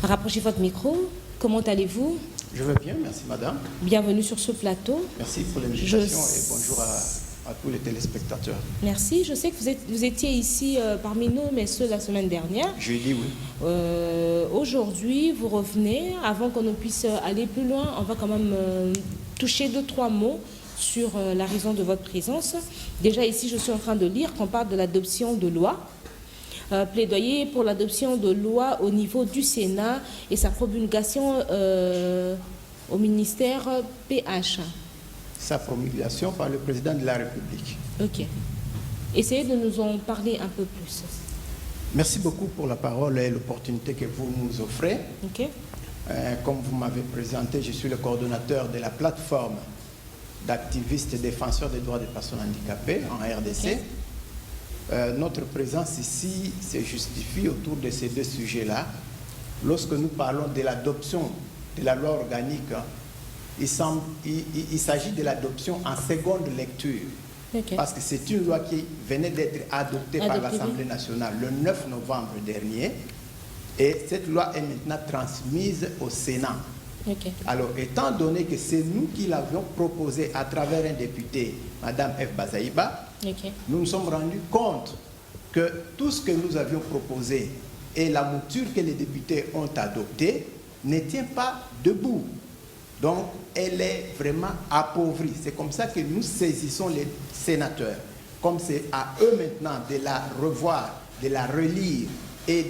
Rapprochez votre micro. Comment allez-vous? Je vais bien, merci madame. Bienvenue sur ce plateau. Merci pour l'invitation et bonjour à tous les téléspectateurs. Merci. Je sais que vous étiez ici parmi nous, mais ce la semaine dernière. Jeudi, oui. Aujourd'hui, vous revenez. Avant qu'on ne puisse aller plus loin, on va quand même toucher 2-3 mots sur la raison de votre présence. Déjà ici, je suis en train de lire qu'on parle de l'adoption de loi. Plaidoyer pour l'adoption de loi au niveau du Sénat et sa promulgation au ministère PH. Sa promulgation par le président de la République. Ok. Essayez de nous en parler un peu plus. Merci beaucoup pour la parole et l'opportunité que vous nous offrez. Ok. Comme vous m'avez présenté, je suis le coordonnateur de la plateforme d'activistes et défenseurs des droits des personnes handicapées en RDC. Okay. Notre présence ici se justifie autour de ces deux sujets-là. Lorsque nous parlons de l'adoption de la loi organique, il s'agit de l'adoption en seconde lecture. Okay. Parce que c'est une loi qui venait d'être adoptée par l'Assemblée nationale le 9 novembre dernier. Et cette loi est maintenant transmise au Sénat. Okay. Alors, étant donné que c'est nous qui l'avions proposé à travers un député, Madame F. Bazaïba, okay, nous nous sommes rendus compte que tout ce que nous avions proposé et la mouture que les députés ont adoptée ne tient pas debout. Donc, elle est vraiment appauvrie. C'est comme ça que nous saisissons les sénateurs. Comme c'est à eux maintenant de la revoir, de la relire et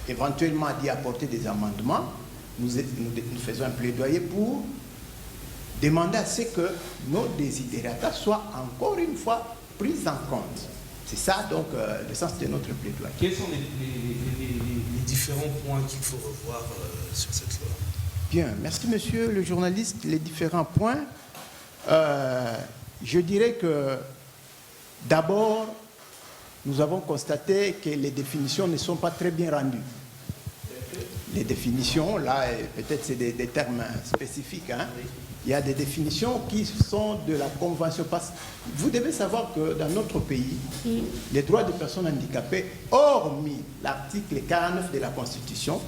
éventuellement d'y apporter des amendements, nous faisons un plaidoyer pour demander à ce que nos desiderata soient encore une fois pris en compte. C'est ça, donc, le sens de notre plaidoyer. Quels sont les différents points qu'il faut revoir sur cette loi? Bien, merci monsieur le journaliste. Les différents points, je dirais que d'abord, nous avons constaté que les définitions ne sont pas très bien rendues. Les définitions, là, peut-être c'est des termes spécifiques, hein. Il y a des définitions qui sont de la Convention. Vous devez savoir que dans notre pays, les droits des personnes handicapées, hormis l'article 49 de la Constitution,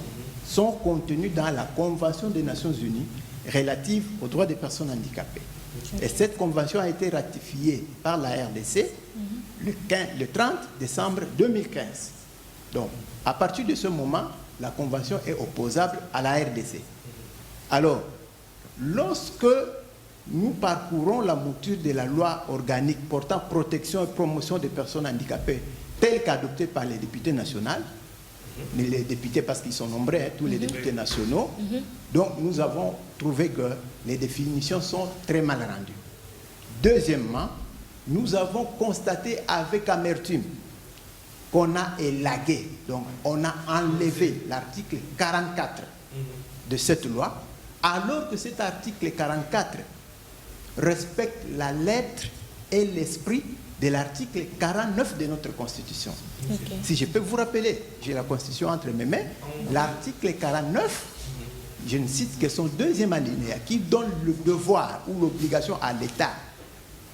sont contenus dans la Convention des Nations Unies relative aux droits des personnes handicapées. Et cette convention a été ratifiée par la RDC le 30 décembre 2015. Donc, à partir de ce moment, la convention est opposable à la RDC. Alors, lorsque nous parcourons la mouture de la loi organique portant protection et promotion des personnes handicapées, telle qu'adoptée par les députés nationaux, mais les députés, parce qu'ils sont nombreux, hein, tous les députés nationaux, donc nous avons trouvé que les définitions sont très mal rendues. Deuxièmement, nous avons constaté avec amertume qu'on a élagué, donc on a enlevé l'article 44 de cette loi, alors que cet article 44 respecte la lettre et l'esprit de l'article 49 de notre Constitution. Okay. Si je peux vous rappeler, j'ai la Constitution entre mes mains, l'article 49, je ne cite que son deuxième alinéa, qui donne le devoir ou l'obligation à l'État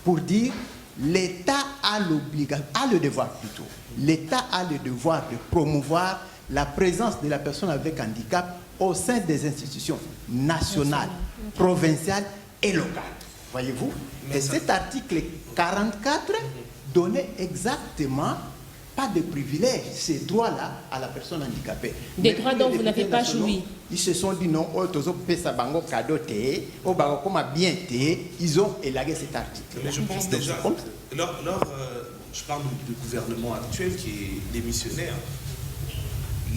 pour dire l'État a le devoir plutôt. L'État a le devoir de promouvoir la présence de la personne avec handicap au sein des institutions nationales, provinciales et locales. Voyez-vous? Et cet article 44 donnait exactement pas de privilèges, ces droits-là à la personne handicapée. Des droits dont vous n'avez pas joui. Ils se sont dit non, ils ont élagué cet article. Mais je pense déjà, je parle du gouvernement actuel qui est démissionnaire.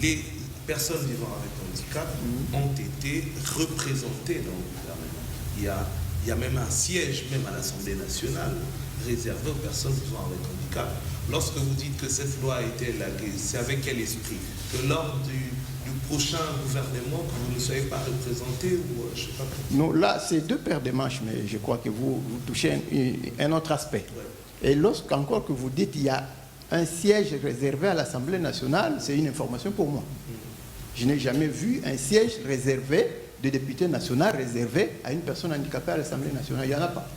Les personnes vivant avec handicap ont été représentées dans le gouvernement. Il y a même un siège, même à l'Assemblée nationale, réservé aux personnes vivant avec handicap. Lorsque vous dites que cette loi a été élaguée, c'est avec quel esprit? Que lors du prochain gouvernement, que vous ne soyez pas représenté ou je ne sais pas. Non, là, c'est deux paires de manches, mais je crois que vous touchez un autre aspect. Ouais. Et lorsqu'encore que vous dites qu'il y a un siège réservé à l'Assemblée nationale, c'est une information pour moi. Je n'ai jamais vu un siège réservé de député national réservé à une personne handicapée à l'Assemblée nationale. Il n'y en a pas.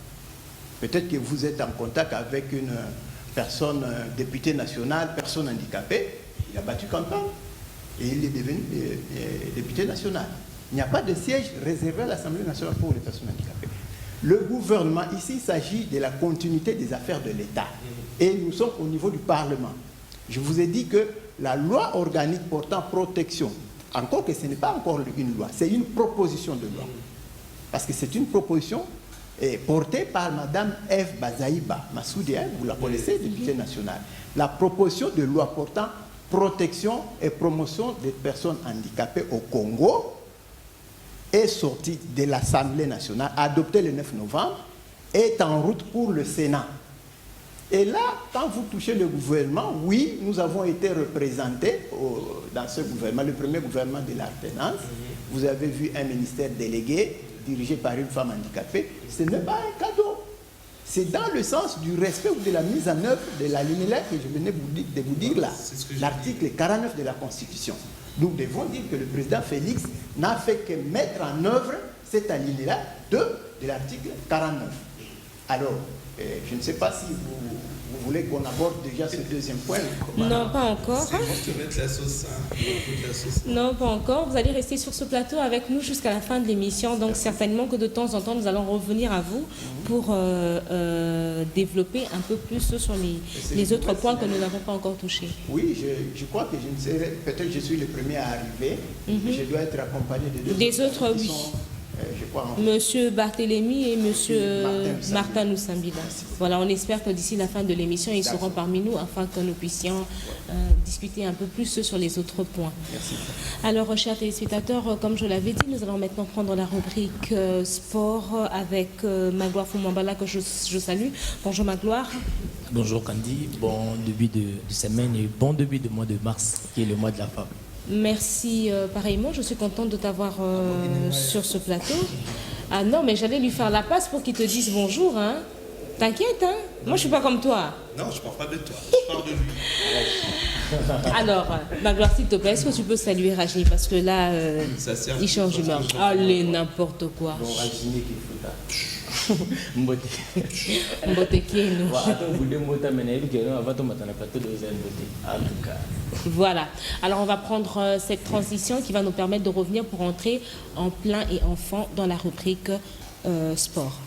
Peut-être que vous êtes en contact avec une personne, député national, personne handicapée, il a battu campagne et il est devenu député national. Il n'y a pas de siège réservé à l'Assemblée nationale pour les personnes handicapées. Le gouvernement, ici, il s'agit de la continuité des affaires de l'État. Et nous sommes au niveau du Parlement. Je vous ai dit que la loi organique portant protection, encore que ce n'est pas encore une loi, c'est une proposition de loi. Parce que c'est une proposition portée par Mme Eve Bazaïba Massoudien, vous la connaissez, députée nationale. La proposition de loi portant protection et promotion des personnes handicapées au Congo est sortie de l'Assemblée nationale, adoptée le 9 novembre, est en route pour le Sénat. Et là, quand vous touchez le gouvernement, oui, nous avons été représentés dans ce gouvernement, le premier gouvernement de l'alternance. Vous avez vu un ministère délégué, dirigé par une femme handicapée. Ce n'est pas un cadeau. C'est dans le sens du respect ou de la mise en œuvre de l'alinéa que je venais de vous dire là, l'article 49 de la Constitution. Nous devons dire que le président Félix n'a fait que mettre en œuvre cet alinéa de l'article 49. Alors, je ne sais pas si vous voulez qu'on aborde déjà ce deuxième point. Non, pas encore. C'est pour te mettre la sauce, hein. Non, pas encore. Vous allez rester sur ce plateau avec nous jusqu'à la fin de l'émission. Donc, certainement que de temps en temps, nous allons revenir à vous pour développer un peu plus sur les autres points que nous n'avons pas encore touchés. Oui, je crois que je ne sais, peut-être je suis le premier à arriver. Je dois être accompagné des autres, oui. Monsieur Barthélémy et Monsieur Martin Noussambila. Voilà, on espère que d'ici la fin de l'émission, ils seront parmi nous afin que nous puissions discuter un peu plus sur les autres points. Merci. Alors, chers téléspectateurs, comme je l'avais dit, nous allons maintenant prendre la rubrique sport avec Magloire Foumambala que je salue. Bonjour Magloire. Bonjour Candy, bon début de semaine et bon début de mois de mars, qui est le mois de la femme. Merci pareillement, je suis contente de t'avoir sur ce plateau. Ah non, mais j'allais lui faire la passe pour qu'il te dise bonjour, hein. T'inquiète, hein. Moi, je suis pas comme toi. Non, je ne parle pas de toi, je parle de lui. Alors, Magloire, s'il te plaît, est-ce que tu peux saluer Rajni? Parce que là, il change d'humeur. Allez, n'importe quoi. Bon, Rajini qui fout là. Mbote. Mbote qui est nous. Attends, vous demandez à mener, avant de mettre un plateau de Mbote. En tout cas. Voilà. Alors, on va prendre cette transition qui va nous permettre de revenir pour entrer en plein et enfant dans la rubrique sport.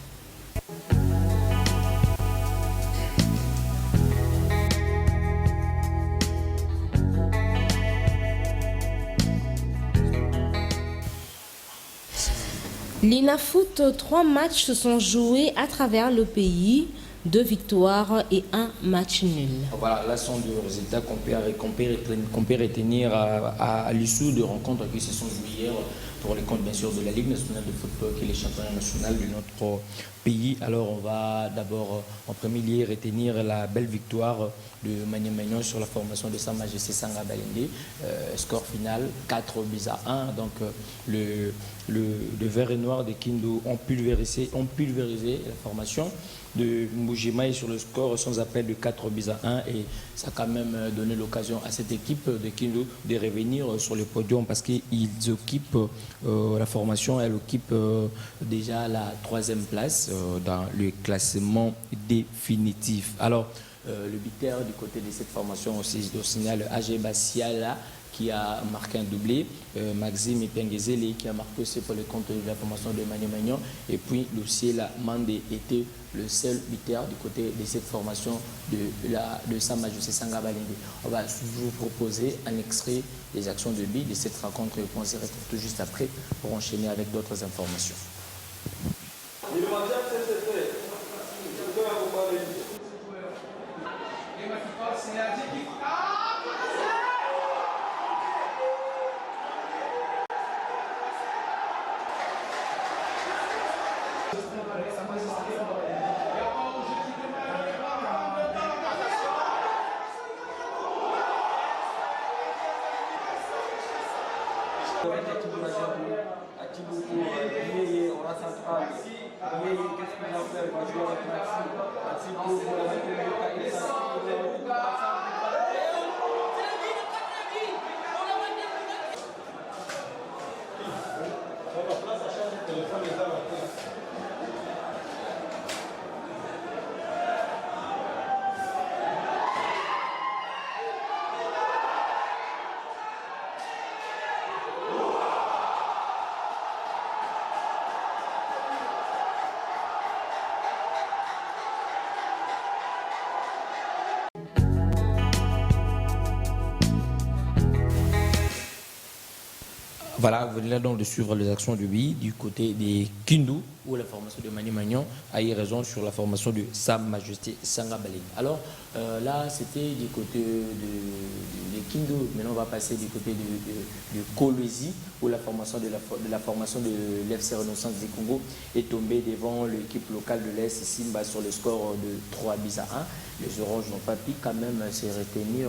L'INAFoot, 3 matchs se sont joués à travers le pays, 2 victoires et 1 match nul. Voilà, là sont des résultats qu'on peut retenir à l'issue de rencontres qui se sont jouées hier pour les comptes bien sûr de la Ligue nationale de football qui est le championnat national de notre pays. Alors on va d'abord en premier lieu retenir la belle victoire de Magnan sur la formation de Sa Majesté Sanga Balende. Score final 4-1. Donc le vert et noir de Kindu ont pulvérisé la formation de Mboujima sur le score sans appel de 4-1 et ça a quand même donné l'occasion à cette équipe de Kindu de revenir sur le podium parce qu'ils occupent la formation, elle occupe déjà la 3e place dans le classement définitif. Alors le buteur du côté de cette formation aussi au signal AG Bassiala qui a marqué un doublé, Maxime Ipengezele qui a marqué aussi pour le compte de la formation de Magnan et puis Luciela Mande était le seul buteur du côté de cette formation de Sa Majesté Sanga Balende. On va vous proposer un extrait des actions de but de cette rencontre et on se retrouve tout juste après pour enchaîner avec d'autres informations. Voilà, vous venez donc de suivre les actions de Bi du côté des Kindu, où la formation de Mani Magnan a eu raison sur la formation de Sa Majesté Sanga Balende. Alors là, c'était du côté de Kindu. Maintenant, on va passer du côté de Kolwezi, où la formation de l'FC Renaissance du Congo est tombée devant l'équipe locale de l'Est Simba sur le score de 3-1. Les Oranges n'ont pas pu quand même se retenir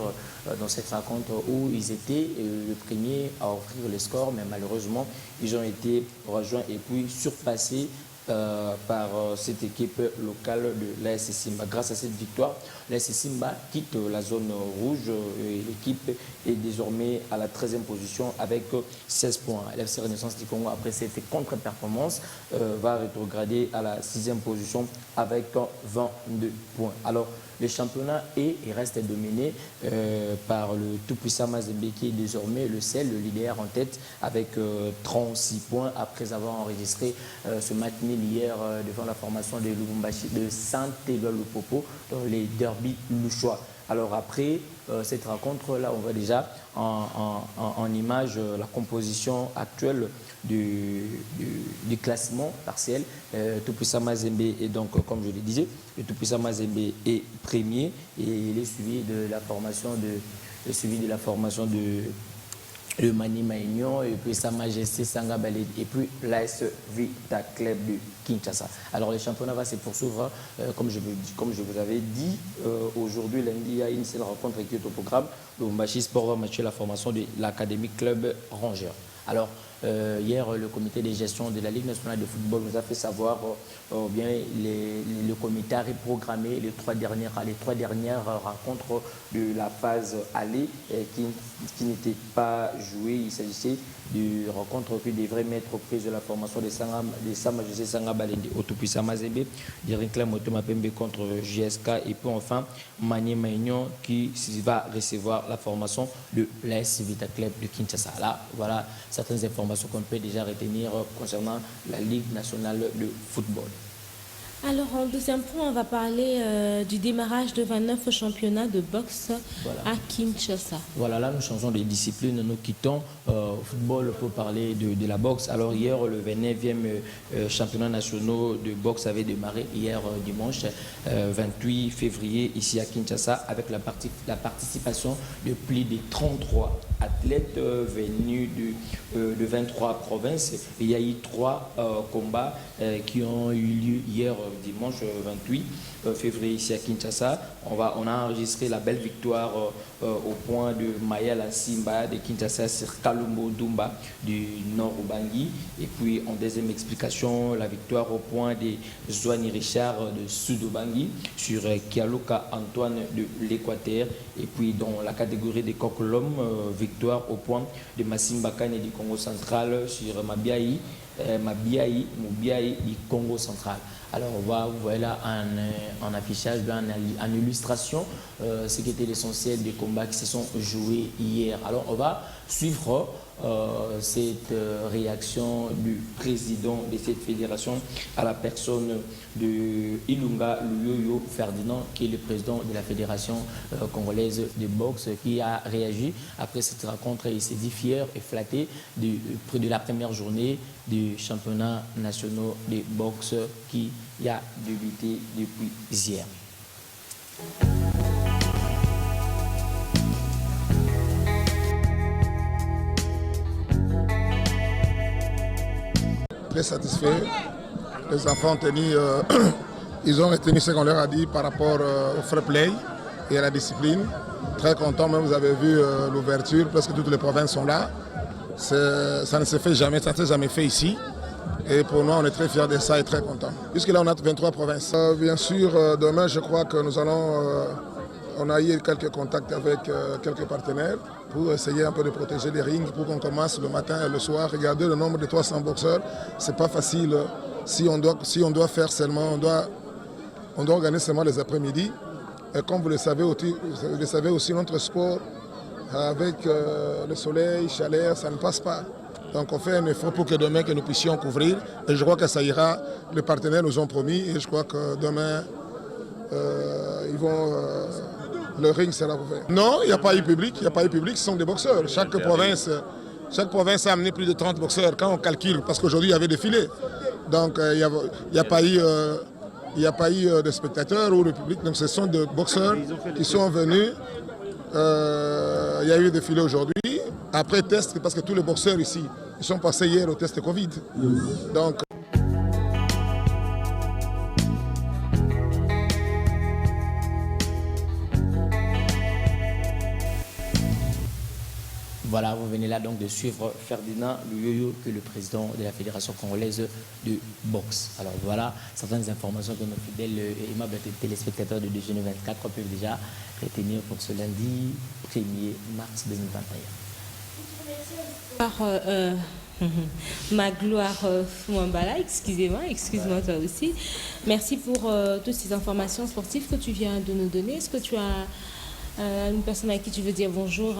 dans cette rencontre où ils étaient le premier à offrir le score, mais malheureusement, ils ont été rejoints et puis surpassés par cette équipe locale de l'AS Simba. Grâce à cette victoire, l'AS Simba quitte la zone rouge et l'équipe est désormais à la 13e position avec 16 points. L'FC Renaissance du Congo, après cette contre-performance, va rétrograder à la 6e position avec 22 points. Alors, le championnat est et reste dominé par le tout-puissant Mazembe qui est désormais le seul, le leader en tête avec 36 points après avoir enregistré ce match nul hier devant la formation de Lubumbashi de Saint-Éloi-le-Popo dans les derbies louchois. Alors après cette rencontre-là, on voit déjà en image la composition actuelle du classement partiel. Tout-puissant Mazembe est donc, comme je le disais, le tout-puissant Mazembe est premier et il est suivi de la formation le Mani Maignan, et puis Sa Majesté Sanga Baledi, et puis l'AS Vita Club de Kinshasa. Alors le championnat va se poursuivre, comme je vous avais dit, aujourd'hui, lundi, il y a une seule rencontre qui est au programme. Le Mbashi Sport va matcher la formation de l'Académie Club Rangeur. Alors, hier, le comité de gestion de la Ligue nationale de football nous a fait savoir bien le comité a reprogrammé les trois dernières rencontres de la phase aller qui n'étaient pas jouées. Il s'agissait de rencontres qui devraient mettre prise de la formation de Sa Majesté Sanga Baledi au Tout-Puissant Mazembe, Dirincla Motema Pembe contre JSK, et puis enfin Mani Maignan qui va recevoir la formation de l'AS Vita Club de Kinshasa. Là, voilà certaines informations qu'on peut déjà retenir concernant la Ligue nationale de football. Alors, en deuxième point, on va parler du démarrage de 29 championnats de boxe à Kinshasa. Voilà, là, nous changeons de discipline, nous quittons football pour parler de la boxe. Alors, hier, le 29e championnat national de boxe avait démarré, hier dimanche 28 février, ici à Kinshasa, avec la participation de plus de 33 athlètes venus de 23 provinces. Il y a eu 3 combats qui ont eu lieu hier dimanche 28 février ici à Kinshasa. On a enregistré la belle victoire au point de Mayala Simba de Kinshasa sur Kalumbo Dumba du Nord Ubangi. Et puis en deuxième explication, la victoire au point de Zouani Richard de Sud Ubangi sur Kialuka Antoine de l'Équateur. Et puis dans la catégorie des coqs l'homme, victoire au point de Massimba Kane du Congo central sur Mabiaï du Congo central. Alors vous voyez là en affichage, en illustration, ce qui était l'essentiel des combats qui se sont joués hier. Alors on va suivre cette réaction du président de cette fédération à la personne de Ilunga Luyoyo Ferdinand, qui est le président de la fédération congolaise de boxe, qui a réagi après cette rencontre. Il s'est dit fier et flatté de la première journée du championnat national de boxe qui a débuté depuis hier. Très satisfait. Les enfants ont tenu, ils ont retenu ce qu'on leur a dit par rapport au fair play et à la discipline. Très content, même vous avez vu l'ouverture, presque toutes les provinces sont là. Ça ne se fait jamais, ça ne s'est jamais fait ici. Et pour nous, on est très fiers de ça et très contents. Puisque là, on a 23 provinces. Bien sûr, demain, je crois que nous allons... on a eu quelques contacts avec quelques partenaires pour essayer un peu de protéger les rings, pour qu'on commence le matin et le soir. Regardez le nombre de 300 boxeurs, c'est pas facile. Si on doit faire seulement, on doit organiser seulement les après-midi. Et comme vous le savez aussi, notre sport, avec le soleil, chaleur, ça ne passe pas. Donc on fait un effort pour que demain que nous puissions couvrir. Et je crois que ça ira. Les partenaires nous ont promis et je crois que demain, le ring sera ouvert. Non, il n'y a pas eu public, ce sont des boxeurs. Chaque province a amené plus de 30 boxeurs quand on calcule, parce qu'aujourd'hui il y avait des filets. Donc il n'y a pas eu de spectateurs ou de public, donc ce sont des boxeurs qui sont venus. Il y a eu des filets aujourd'hui. Après test, parce que tous les boxeurs ici, ils sont passés hier au test Covid. Donc, voilà, vous venez là donc de suivre Ferdinand Luyoyo, qui est le président de la Fédération congolaise de boxe. Alors voilà certaines informations que nos fidèles et aimables téléspectateurs de DGN 24 peuvent déjà retenir pour ce lundi 1er mars 2021. Magloire Fouambala, excuse-moi toi aussi. Merci pour toutes ces informations sportives que tu viens de nous donner. Est-ce que tu as une personne à qui tu veux dire bonjour,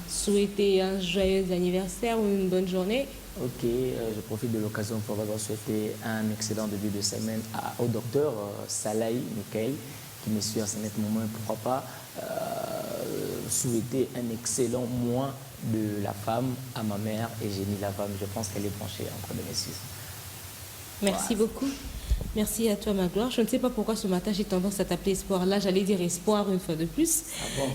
souhaiter un joyeux anniversaire ou une bonne journée? Ok, je profite de l'occasion pour avoir souhaité un excellent début de semaine au docteur Salahi Mikael, qui me suit à ce moment, pourquoi pas souhaiter un excellent mois de la femme à ma mère et Génie la femme. Je pense qu'elle est branchée entre de mes six. Merci beaucoup. Merci à toi, Magloire. Je ne sais pas pourquoi ce matin j'ai tendance à t'appeler Espoir. Là, j'allais dire Espoir une fois de plus.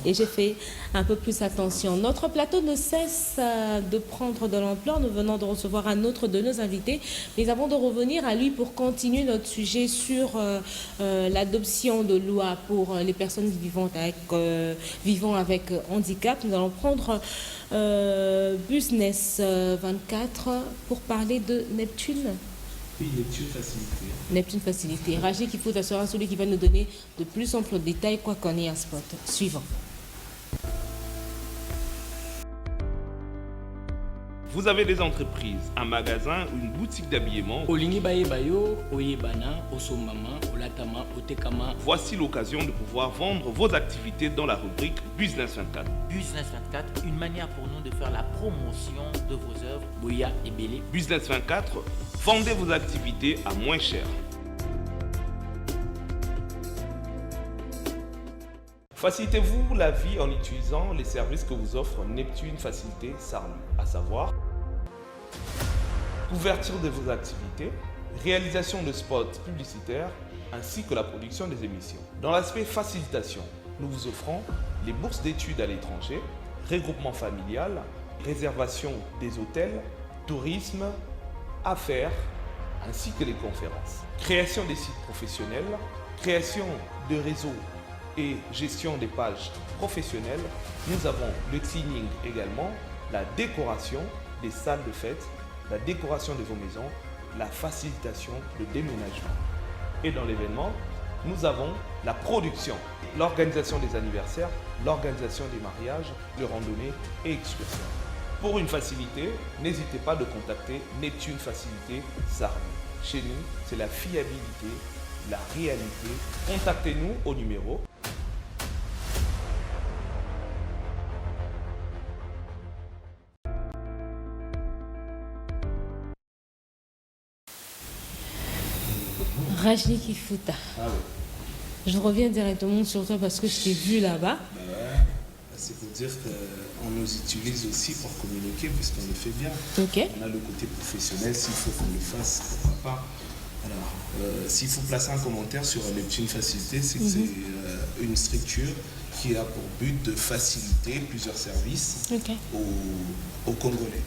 Et j'ai fait un peu plus attention. Notre plateau ne cesse de prendre de l'ampleur. Nous venons de recevoir un autre de nos invités. Mais avant de revenir à lui pour continuer notre sujet sur l'adoption de loi pour les personnes vivant avec handicap, nous allons prendre Business 24 pour parler de Neptune. Oui, Neptune Facilité. Neptune Facilité. Rajni Kifouta sera celui qui va nous donner de plus amples détails, quoi qu'on ait un spot. Suivant. Vous avez des entreprises, un magasin ou une boutique d'habillement. Olingi baye bayo, oyebana, osomama, olatama, otekama. Voici l'occasion de pouvoir vendre vos activités dans la rubrique Business 24. Business 24, une manière pour nous de faire la promotion de vos œuvres. Boya et Belé. Business 24, vendez vos activités à moins cher. Facilitez-vous la vie en utilisant les services que vous offre Neptune Facilité Sarlu, à savoir ouverture de vos activités, réalisation de spots publicitaires, ainsi que la production des émissions. Dans l'aspect facilitation, nous vous offrons les bourses d'études à l'étranger, regroupement familial, réservation des hôtels, tourisme, affaires, ainsi que les conférences. Création des sites professionnels, création de réseaux et gestion des pages professionnelles. Nous avons le cleaning également, la décoration des salles de fête, la décoration de vos maisons, la facilitation de déménagement. Et dans l'événement, nous avons la production, l'organisation des anniversaires, l'organisation des mariages, les randonnées et excursions. Pour une facilité, n'hésitez pas de contacter Neptune Facilité Sarlu. Chez nous, c'est la fiabilité, la réalité. Contactez-nous au numéro Rajni Kifouta. Ah oui. Je reviens directement sur toi parce que je t'ai vu là-bas. C'est pour dire qu'on nous utilise aussi pour communiquer puisqu'on le fait bien. Ok. On a le côté professionnel, s'il faut qu'on le fasse, pourquoi pas. Alors, s'il faut placer un commentaire sur Neptune Facilité, c'est que c'est une structure qui a pour but de faciliter plusieurs services aux Congolais.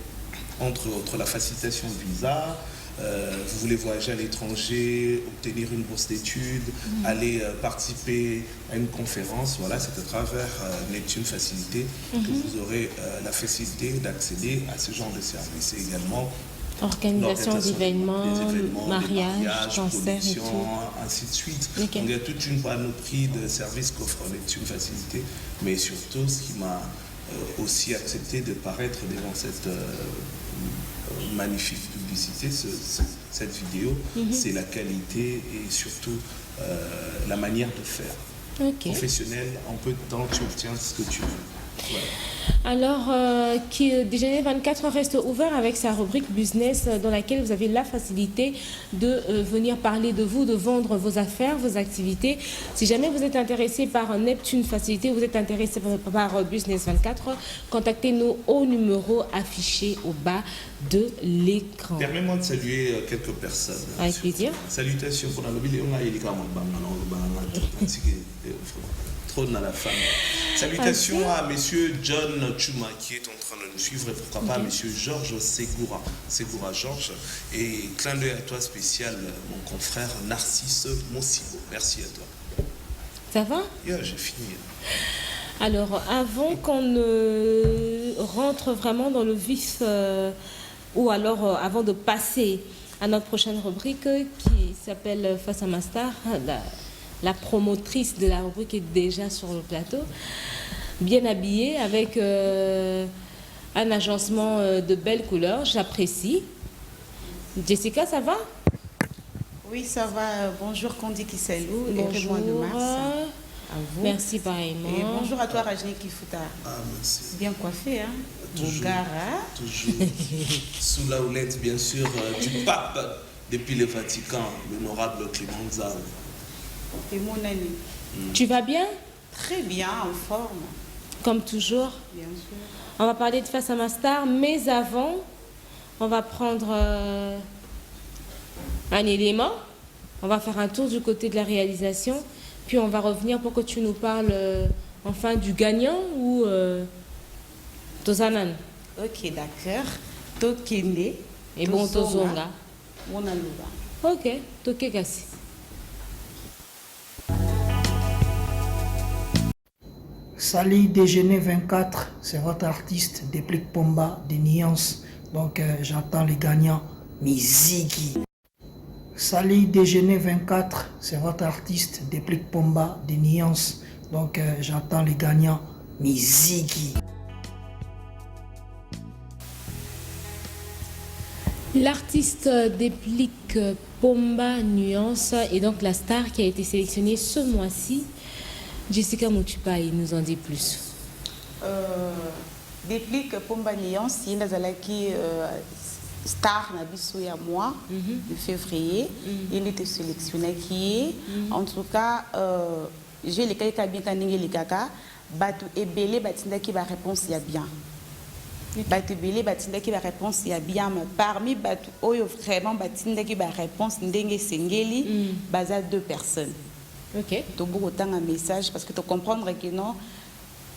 Entre autres, la facilitation de visa, vous voulez voyager à l'étranger, obtenir une bourse d'études, aller participer à une conférence, voilà, c'est à travers Neptune Facilité que vous aurez la facilité d'accéder à ce genre de services. Et également organisation d'événements, mariages, concerts et tout. Ainsi de suite. Donc il y a toute une panoplie de services qu'offre Neptune Facilité, mais surtout ce qui m'a aussi accepté de paraître devant cette magnifique publicité, cette vidéo, c'est la qualité et surtout la manière de faire. Professionnel, en peu de temps, tu obtiens ce que tu veux. Voilà. Alors, Déjeuner 24 reste ouvert avec sa rubrique business dans laquelle vous avez la facilité de venir parler de vous, de vendre vos affaires, vos activités. Si jamais vous êtes intéressé par Neptune Facilité, vous êtes intéressé par Business 24, contactez-nous au numéro affiché au bas de l'écran. Permets-moi de saluer quelques personnes. Avec plaisir. Salutations pour la trône à la femme. Salutations à monsieur John Chuma qui est en train de nous suivre et pourquoi pas monsieur Georges Segura Georges, et clin d'œil à toi spécial mon confrère Narcisse Mossibo. Merci à toi. Ça va? J'ai fini. Alors avant qu'on ne rentre vraiment dans le vif ou alors avant de passer à notre prochaine rubrique qui s'appelle Face à ma star, la promotrice de la rubrique est déjà sur le plateau, bien habillée, avec un agencement de belles couleurs, j'apprécie. Jessica, ça va? Oui, ça va. Bonjour Kondi Kiselou et bonjour. Raymond de Mars. À vous. Merci pareillement. Et bonjour à toi Rajni Kifouta. Ah, merci. Bien coiffé, hein? Toujours, Bougara. toujours. Sous la houlette, bien sûr, du pape depuis le Vatican, l'honorable Clément Zal. Et mon ami. Tu vas bien? Très bien, en forme. Comme toujours. Bien sûr. On va parler de Face à ma star, mais avant, on va prendre un élément On va faire un tour du côté de la réalisation, puis on va revenir pour que tu nous parles enfin du gagnant ou Tozanan. Ok, d'accord. Tokende. Et bon, Tozonga. Monaluba. Ok, Tokegasi. Salut Déjeuner 24, c'est votre artiste Déplique Pomba des Nuances. Donc j'attends les gagnants. Miziki. Salut Déjeuner 24, c'est votre artiste Déplique Pomba des Nuances. Donc j'attends les gagnants. Miziki. L'artiste Déplique Pomba Nuance est donc la star qui a été sélectionnée ce mois-ci. Jessica Moutipaï nous en dit plus. Déplique Pomba Nuance, il y a qui star na biso ya mois de février. Il était sélectionné qui en tout cas j'ai les cas bien kaningi les kaka batu ebele batinda qui va réponse ya bien. Batu ebele batinda qui va réponse ya bien mais parmi batu oyo vraiment batinda qui va réponse ndenge sengeli baza 2 personnes. OK. Tu as autant un message parce que tu comprendre que non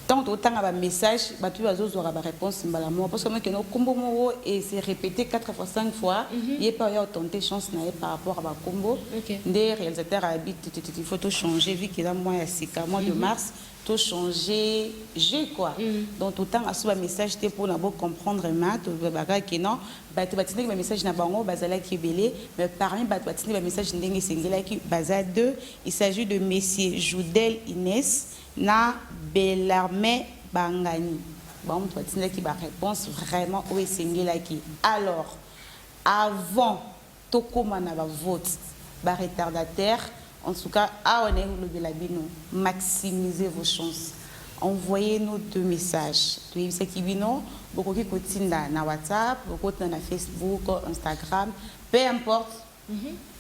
tant autant un message batu bazozora ba réponse mbalamoa parce que moi que non combo mo et c'est répété 4 fois 5 fois il est pas y a tenter chance na par rapport à ba combo des réalisateurs habite il faut tout changer vu qu'il a mois à sika mois de mars tout changer j'ai quoi donc autant à ce message t'es pour la beau comprendre mat baga que non batu batine ba message na bango bazala ki belé mais parmi batu batine ba message ndenge sengela ki baza 2 il s'agit de messieurs Joudel Inès na Bellarmé Bangani. Bon, tu as dit la réponse vraiment où est sengela ki. Alors, avant Tokoma na ba vote, ba retardataire, en tout cas, à on est le belabino, maximisez vos chances. Envoyez-nous 2 messages. Tu sais ce qui vient, beaucoup qui cotinda na WhatsApp, beaucoup na Facebook, Instagram, peu importe.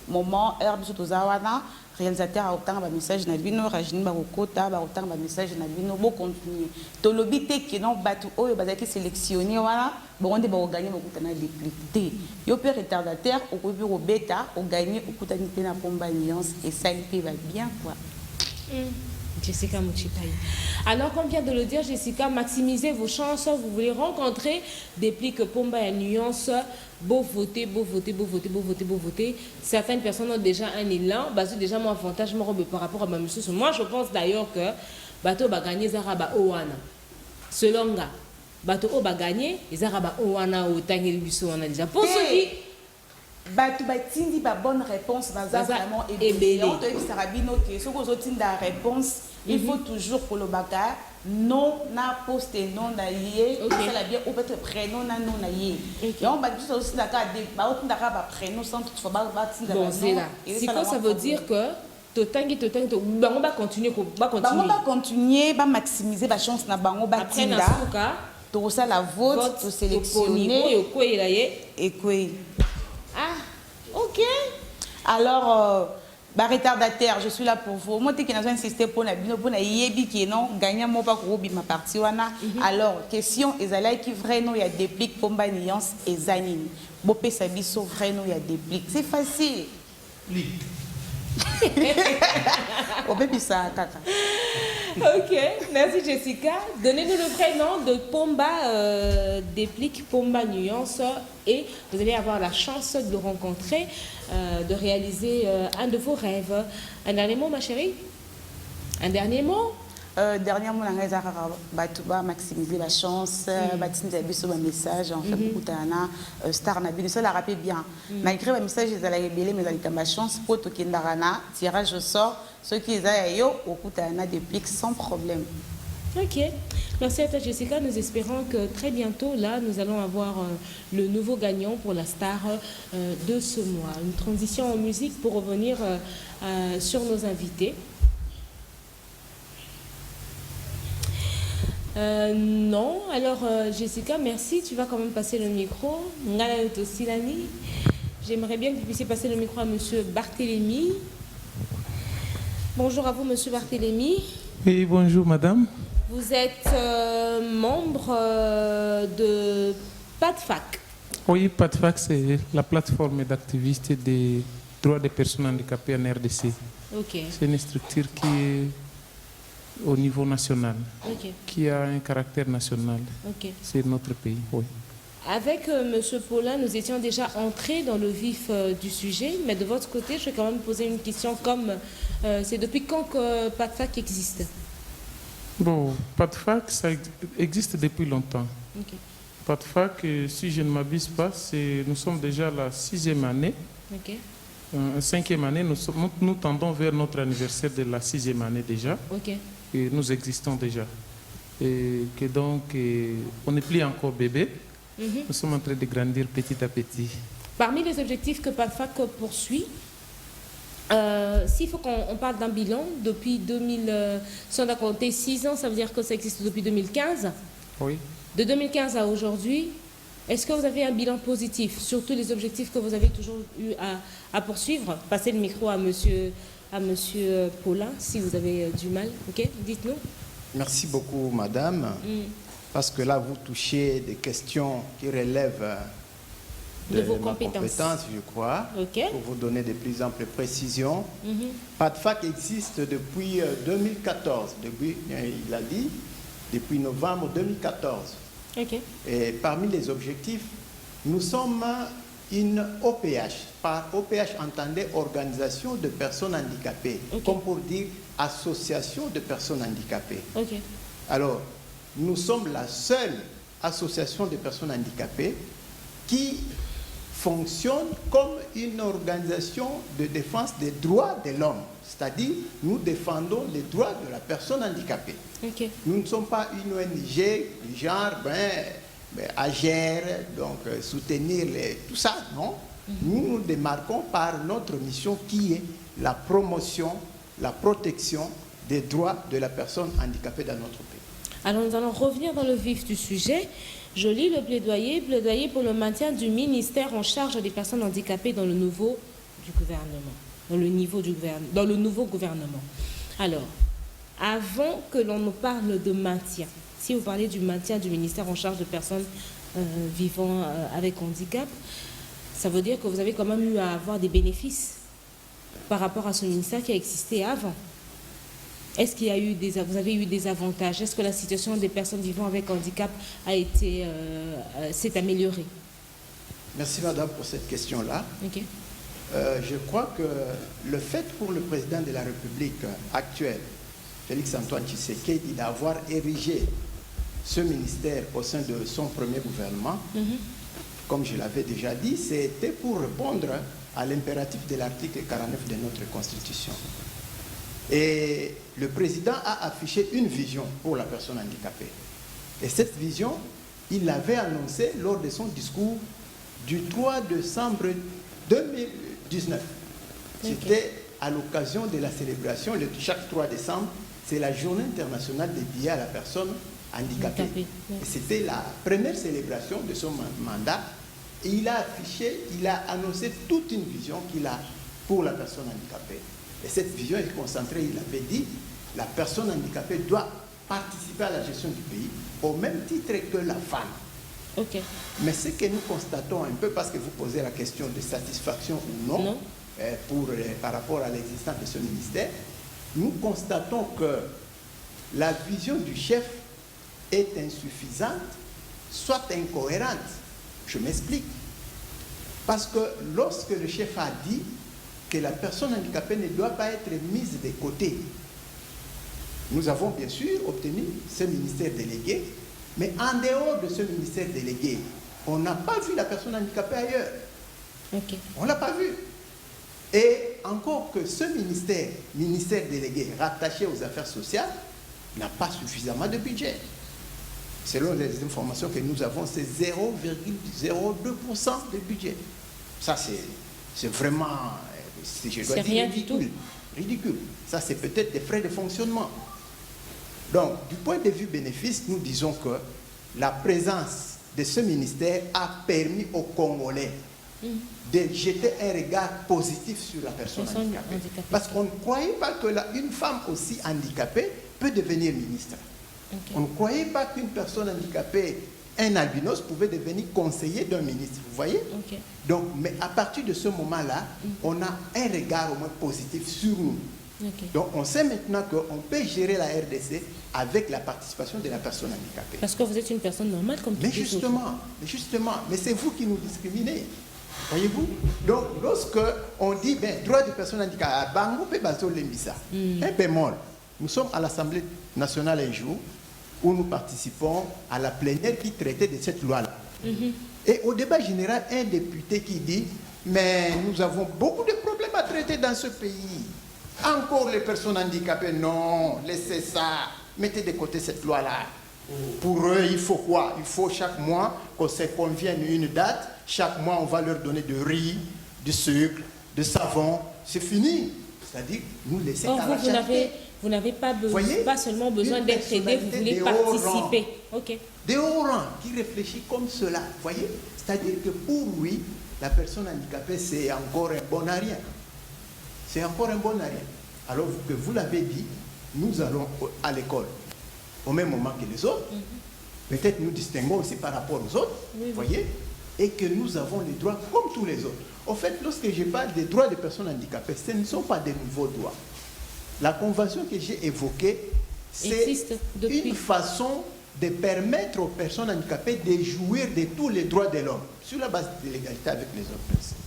Moment, heure de Tozawana, réalisateur a autant de messages na bino, Rajini Barokota, a autant de messages na bino, bon continuer. Tolobité qui non batu oyo bazaki sélectionné voilà, bon on est ba gagner beaucoup na déplité. Yo peut retardataire au peut au bêta, au gagner au kutani na Pomba Nuance et ça il va bien quoi. Jessica Moutipaï. Alors, comme vient de le dire Jessica, maximisez vos chances. Vous voulez rencontrer Déplique Pomba et Nuance. Beau voter, beau voter, beau voter, beau voter, beau voter. Certaines personnes ont déjà un élan. C'est déjà mon avantage par rapport à ma monsieur. Moi, je pense d'ailleurs que Bato va gagner Zaraba Owana. Selon nga, Bato va gagner Zaraba Owana au Tangel Bisso. On a déjà. Pour ceux qui. Batu batindi ba bonne réponse baza vraiment ébélé. On te dit Sarabino que ce que vous la réponse il faut toujours pour le baka non na poste non na yé ça la bien ou peut-être prénom na non na yé. Et on va juste aussi la carte ba autant da ba prénom sans toutefois ba tinda bon c'est là. C'est quoi ça veut dire que totangi bango ba continuer ba maximiser ba chance na bango ba tinda. Tout ça la vote to sélectionner et quoi. Ah, ok. Alors, retardataire, je suis là pour vous. Moi, je suis insisté pour la yebi qui non gagnant moi pas pour ma partie wana. Alors, question ezala qui vrai non il y a Déplique Pomba Nuance et Zanine. Bopé sabiso vrai non il y a Déplique. C'est facile. Au bébé ça kaka. Ok, merci Jessica. Donnez-nous le prénom de Pomba, Déplique Pomba Nuance et vous allez avoir la chance de le rencontrer, de réaliser un de vos rêves. Un dernier mot ma chérie? Un dernier mot? Dernier mot, on maximiser la chance, bâtir un message, en fait, beaucoup de star na ça la rappelle bien. Malgré le message, ils allaient ébélé, mais ils ont ma chance pour tout qui tirage au sort, ceux qui ont yo, beaucoup de Déplique sans problème. Ok, merci à toi Jessica. Nous espérons que très bientôt, là, nous allons avoir le nouveau gagnant pour la star de ce mois. Une transition en musique pour revenir sur nos invités. Non, alors Jessica, merci. Tu vas quand même passer le micro. J'aimerais bien que vous puissiez passer le micro à Monsieur Barthélémy. Bonjour à vous, Monsieur Barthélémy. Oui, bonjour, Madame. Vous êtes membre de PADFAC. Oui, PADFAC, c'est la plateforme d'activistes de droits des personnes handicapées en RDC. Ok. C'est une structure qui est au niveau national, Ok. qui a un caractère national. Ok. C'est notre pays, oui. Avec M. Paulin, nous étions déjà entrés dans le vif du sujet, mais de votre côté, je vais quand même poser une question comme c'est depuis quand que PATFAC existe? Bon, PATFAC, ça existe depuis longtemps. Ok. PATFAC, si je ne m'abuse pas, nous sommes déjà à la 6e année. Ok. 5e année, nous tendons vers notre anniversaire de la 6e année déjà. Ok. Et nous existons déjà. Et que donc, on n'est plus encore bébé. Nous sommes en train de grandir petit à petit. Parmi les objectifs que PATFAC poursuit, s'il faut qu'on parle d'un bilan, depuis 2000, si on a compté 6 ans, ça veut dire que ça existe depuis 2015. Oui. De 2015 à aujourd'hui, est-ce que vous avez un bilan positif sur tous les objectifs que vous avez toujours eu à poursuivre? Passez le micro à monsieur Paulin, si vous avez du mal. Ok, dites-nous. Merci beaucoup, madame. Parce que là, vous touchez des questions qui relèvent de vos ma compétences, je crois, pour vous donner de plus amples précisions. PATFAC existe depuis 2014, il a dit, depuis novembre 2014. Ok. Et parmi les objectifs, nous sommes une OPH. Par OPH, entendez Organisation de personnes handicapées, comme pour dire Association de personnes handicapées. Ok. Alors, nous sommes la seule association de personnes handicapées qui fonctionne comme une organisation de défense des droits de l'homme. C'est-à-dire, nous défendons les droits de la personne handicapée. Okay. Nous ne sommes pas une ONG du genre agir, donc soutenir tout ça, non. Nous nous démarquons par notre mission qui est la promotion, la protection des droits de la personne handicapée dans notre pays. Alors nous allons revenir dans le vif du sujet. Je lis le plaidoyer pour le maintien du ministère en charge des personnes handicapées dans le nouveau gouvernement. Alors, avant que l'on nous parle de maintien, si vous parlez du maintien du ministère en charge de personnes vivant avec handicap, ça veut dire que vous avez quand même eu à avoir des bénéfices par rapport à ce ministère qui a existé avant. Est-ce qu'il y a eu vous avez eu des avantages? Est-ce que la situation des personnes vivant avec handicap s'est améliorée? Merci madame pour cette question-là. Okay. Je crois que le fait pour le président de la République actuel, Félix-Antoine Tshisekedi, d'avoir érigé ce ministère au sein de son premier gouvernement, comme je l'avais déjà dit, c'était pour répondre à l'impératif de l'article 49 de notre Constitution. Et le président a affiché une vision pour la personne handicapée. Et cette vision, il l'avait annoncée lors de son discours du 3 décembre 2019. C'était à l'occasion de la célébration, chaque 3 décembre, c'est la journée internationale dédiée à la personne handicapée. Et c'était la première célébration de son mandat. Et il a affiché, il a annoncé toute une vision qu'il a pour la personne handicapée. Et cette vision est concentrée, il avait dit, la personne handicapée doit participer à la gestion du pays au même titre que la femme. Okay. Mais ce que nous constatons un peu, parce que vous posez la question de satisfaction ou non, par rapport à l'existence de ce ministère, nous constatons que la vision du chef est insuffisante, soit incohérente. Je m'explique. Parce que lorsque le chef a dit que la personne handicapée ne doit pas être mise de côté, nous avons bien sûr obtenu ce ministère délégué, mais en dehors de ce ministère délégué, on n'a pas vu la personne handicapée ailleurs. Okay. On ne l'a pas vu. Et encore que ce ministère délégué rattaché aux affaires sociales, n'a pas suffisamment de budget. Selon les informations que nous avons, c'est 0,02% de budget. Ça, c'est vraiment, si je dois dire, rien ridicule. du tout. Ridicule. Ça, c'est peut-être des frais de fonctionnement. Donc, du point de vue bénéfice, nous disons que la présence de ce ministère a permis aux Congolais de jeter un regard positif sur la personne handicapée. Parce qu'on ne croyait pas qu'une femme aussi handicapée peut devenir ministre. Okay. On ne croyait pas qu'une personne handicapée un albinos pouvait devenir conseiller d'un ministre, vous voyez? Donc, mais à partir de ce moment-là, on a un regard au moins positif sur nous. Donc, on sait maintenant qu'on peut gérer la RDC avec la participation de la personne handicapée. Parce que vous êtes une personne normale comme tout le monde. Mais c'est vous qui nous discriminez. Voyez-vous? Donc, lorsque on dit, droit de personnes handicapées, un bémol. Nous sommes à l'Assemblée nationale un jour où nous participons à la plénière qui traitait de cette loi-là. Et au débat général, un député qui dit, mais nous avons beaucoup de problèmes à traiter dans ce pays. Encore les personnes handicapées, non, laissez ça, mettez de côté cette loi-là. Pour eux, il faut quoi? Il faut chaque mois qu'on se convienne une date. Chaque mois, on va leur donner de riz, de sucre, de savon. C'est fini. C'est-à-dire, nous laisser à la charité. Vous n'avez pas seulement besoin d'être aidé, vous voulez participer. Des hauts rangs qui réfléchit comme cela. Voyez? C'est-à-dire que pour lui, la personne handicapée, c'est encore un bon à rien. C'est encore un bon à rien. Alors que vous l'avez dit, nous allons à l'école au même moment que les autres. Peut-être nous distinguons aussi par rapport aux autres, voyez, et que nous avons les droits comme tous les autres. En fait, lorsque je parle des droits des personnes handicapées, ce ne sont pas des nouveaux droits. La convention que j'ai évoquée, c'est une façon de permettre aux personnes handicapées de jouir de tous les droits de l'homme, sur la base de l'égalité avec les autres personnes.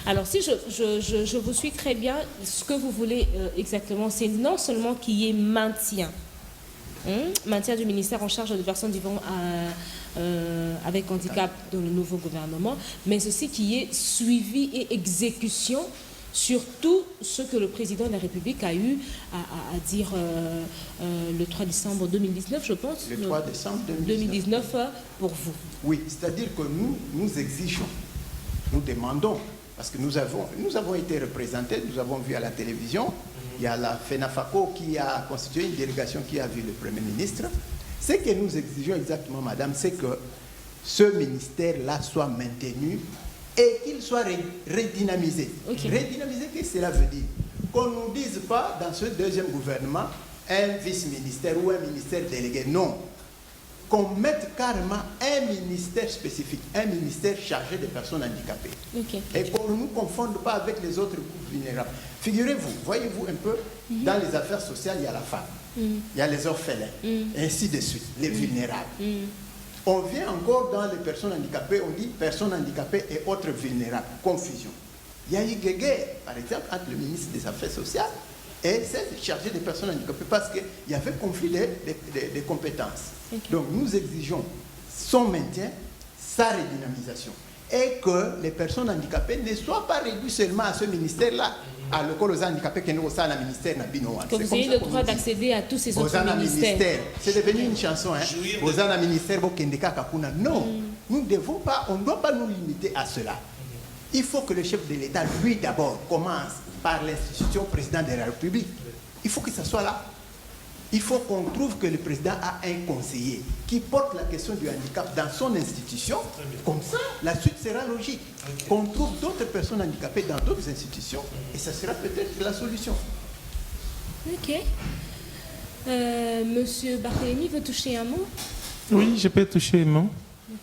Alors, si je vous suis très bien, ce que vous voulez exactement, c'est non seulement qu'il y ait maintien du ministère en charge des personnes vivant avec handicap dans le nouveau gouvernement, mais aussi qu'il y ait suivi et exécution sur tout ce que le président de la République a eu à dire le 3 décembre 2019, je pense. Le 3 décembre 2019 pour vous. Oui, c'est-à-dire que nous exigeons, nous demandons, parce que nous avons été représentés, nous avons vu à la télévision, il y a la FENAFACO qui a constitué une délégation qui a vu le Premier ministre. Ce que nous exigeons exactement, madame, c'est que ce ministère-là soit maintenu et qu'il soit redynamisé. Redynamisé, qu'est-ce que cela veut dire? Qu'on ne nous dise pas dans ce deuxième gouvernement un vice-ministère ou un ministère délégué. Non. Qu'on mette carrément un ministère spécifique, un ministère chargé des personnes handicapées. Et qu'on ne nous confonde pas avec les autres groupes vulnérables. Figurez-vous, voyez-vous un peu, dans les affaires sociales, il y a la femme, il y a les orphelins, et ainsi de suite, les vulnérables. On vient encore dans les personnes handicapées, on dit personnes handicapées et autres vulnérables. Confusion. Il y a eu guéguerre, par exemple, entre le ministre des Affaires sociales et celle chargée des personnes handicapées parce qu'il y avait conflit de compétences. Donc nous exigeons son maintien, sa redynamisation et que les personnes handicapées ne soient pas réduites seulement à ce ministère-là. À l'école aux handicapés qui nous au sein ministère que vous ayez le droit d'accéder à tous ces autres ministères. C'est devenu une chanson, hein. Aux ministère non, nous ne devons pas, on ne doit pas nous limiter à cela. Il faut que le chef de l'État, lui d'abord, commence par l'institution président de la République. Il faut que ça soit là. Il faut qu'on trouve que le président a un conseiller qui porte la question du handicap dans son institution. Comme ça, la suite sera logique. Qu'on trouve d'autres personnes handicapées dans d'autres institutions et ça sera peut-être la solution. Ok. Monsieur Barthélémy veut toucher un mot? Oui, je peux toucher un mot.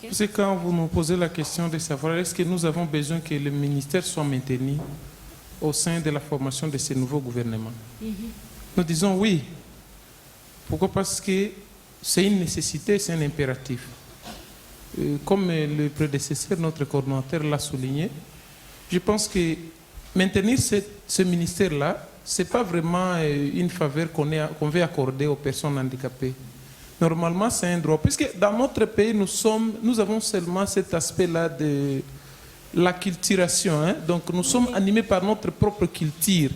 Parce que quand vous nous posez la question de savoir est-ce que nous avons besoin que le ministère soit maintenu au sein de la formation de ce nouveau gouvernement, nous disons oui. Pourquoi? Parce que c'est une nécessité, c'est un impératif. Comme le prédécesseur, notre coordonnateur l'a souligné, je pense que maintenir ce ministère-là, ce n'est pas vraiment une faveur qu'on veut accorder aux personnes handicapées. Normalement, c'est un droit. Puisque dans notre pays, nous avons seulement cet aspect-là de l'acculturation. Hein? Donc nous sommes animés par notre propre culture.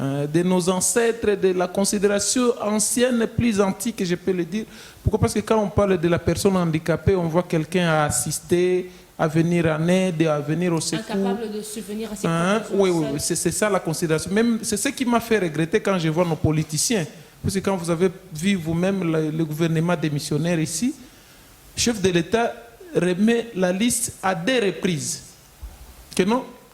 De nos ancêtres, de la considération ancienne, plus antique, je peux le dire. Pourquoi? Parce que quand on parle de la personne handicapée, on voit quelqu'un à assister, à venir en aide, à venir au secours. Incapable de subvenir à ses propres oui, c'est ça la considération. Même, c'est ce qui m'a fait regretter quand je vois nos politiciens. Parce que quand vous avez vu vous-même le gouvernement démissionnaire ici, le chef de l'État remet la liste à 2 reprises.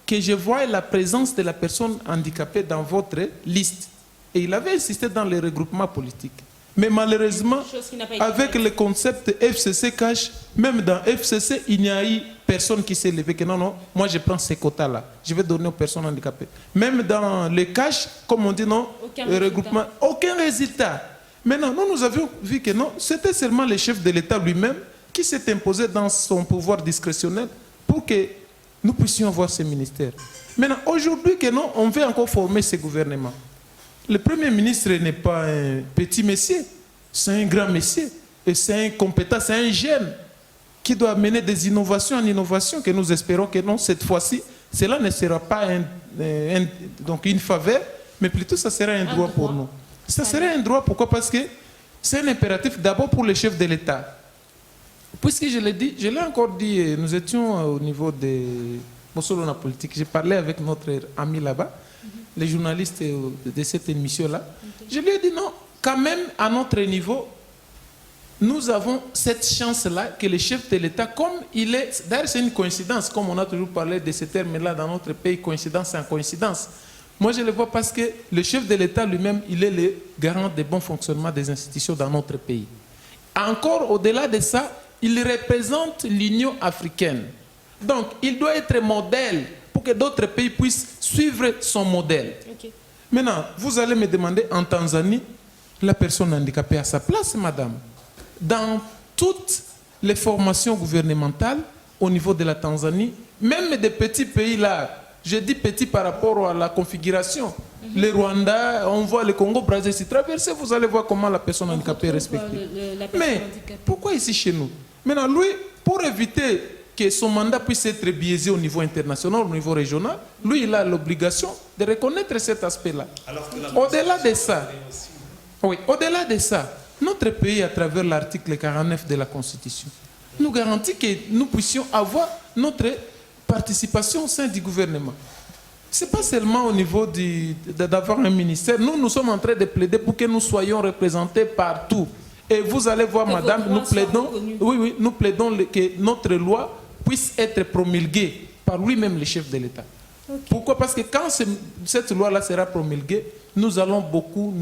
Que je vois la présence de la personne handicapée dans votre liste. Et il avait insisté dans les regroupements politiques. Mais malheureusement, Chose qui n'a pas été avec le concept FCC cash, même dans FCC, il n'y a eu personne qui s'est levé que non, non, moi je prends ces quotas-là, je vais donner aux personnes handicapées. Même dans le cash, comme on dit, non, le regroupement, aucun résultat. Maintenant, nous avions vu que non, c'était seulement le chef de l'État lui-même qui s'est imposé dans son pouvoir discrétionnel pour que nous puissions avoir ces ministères. Maintenant, aujourd'hui que non, on veut encore former ces gouvernements. Le Premier ministre n'est pas un petit monsieur, c'est un grand monsieur. Et c'est un compétent, c'est un jeune qui doit mener des innovations en innovation que nous espérons que non, cette fois-ci, cela ne sera pas donc une faveur, mais plutôt ça sera un droit pour nous. Ça serait un droit, pourquoi? Parce que c'est un impératif d'abord pour le chef de l'État. Puisque je l'ai dit, je l'ai encore dit, nous étions au niveau de la politique, j'ai parlé avec notre ami là-bas, les journalistes de cette émission-là. Je lui ai dit non, quand même à notre niveau, nous avons cette chance-là que le chef de l'État, comme il est, d'ailleurs c'est une coïncidence, comme on a toujours parlé de ce terme-là dans notre pays, coïncidence en coïncidence. Moi je le vois parce que le chef de l'État lui-même, il est le garant du bon fonctionnement des institutions dans notre pays. Encore au-delà de ça, il représente l'Union africaine. Donc il doit être modèle pour que d'autres pays puissent suivre son modèle. Okay. Maintenant, vous allez me demander en Tanzanie, la personne handicapée à sa place, madame. Dans toutes les formations gouvernementales au niveau de la Tanzanie, même des petits pays là, je dis petits par rapport à la configuration. Le Rwanda, on voit le Congo-Brazzaville s'y traverser, vous allez voir comment la personne handicapée est respectée. Mais pourquoi ici chez nous? Maintenant, lui, pour éviter que son mandat puisse être biaisé au niveau international, au niveau régional, lui, il a l'obligation de reconnaître cet aspect-là. Au-delà de ça, oui, au-delà de ça, notre pays, à travers l'article 49 de la Constitution, nous garantit que nous puissions avoir notre participation au sein du gouvernement. Ce n'est pas seulement au niveau d'avoir un ministère. Nous sommes en train de plaider pour que nous soyons représentés partout. Et vous allez voir, madame, nous plaidons, nous plaidons que notre loi puisse être promulguée par lui-même, le chef de l'État. Okay. Pourquoi? Parce que quand cette loi-là sera promulguée, nous allons beaucoup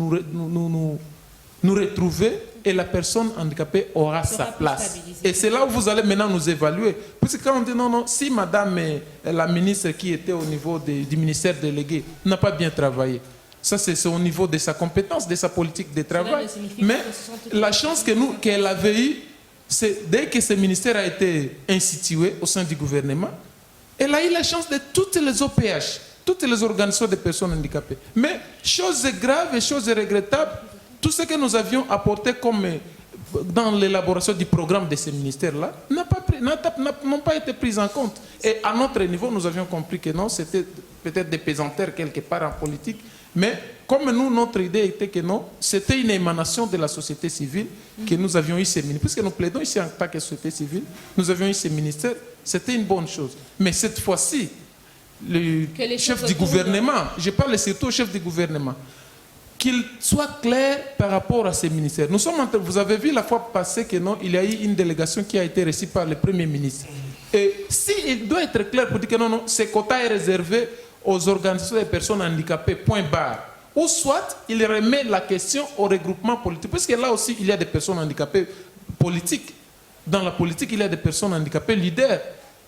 nous retrouver et la personne handicapée aura sa place. Et c'est là où vous allez maintenant nous évaluer. Puisque quand on dit non, non, si madame la ministre qui était au niveau du ministère délégué n'a pas bien travaillé, ça c'est au niveau de sa compétence, de sa politique de travail. Mais la chance qu'elle avait eue, c'est dès que ce ministère a été institué au sein du gouvernement, elle a eu la chance de toutes les OPH, toutes les organisations de personnes handicapées. Mais chose grave et chose regrettable, tout ce que nous avions apporté comme dans l'élaboration du programme de ces ministères-là n'ont pas été pris en compte. Et à notre niveau, nous avions compris que non, c'était peut-être des pesanteurs quelque part en politique, mais comme nous, notre idée était que non, c'était une émanation de la société civile que nous avions eu ces ministères. Puisque nous plaidons ici en tant que société civile, nous avions eu ces ministères, c'était une bonne chose. Mais cette fois-ci, le chef du gouvernement, je parle surtout au chef du gouvernement, qu'il soit clair par rapport à ces ministères. Nous sommes vous avez vu la fois passée que non, il y a eu une délégation qui a été reçue par le Premier ministre. Et s'il doit être clair pour dire que non, non, ce quota est réservé aux organisations des personnes handicapées, point barre. Ou soit, il remet la question au regroupement politique. Parce que là aussi, il y a des personnes handicapées politiques. Dans la politique, il y a des personnes handicapées leaders.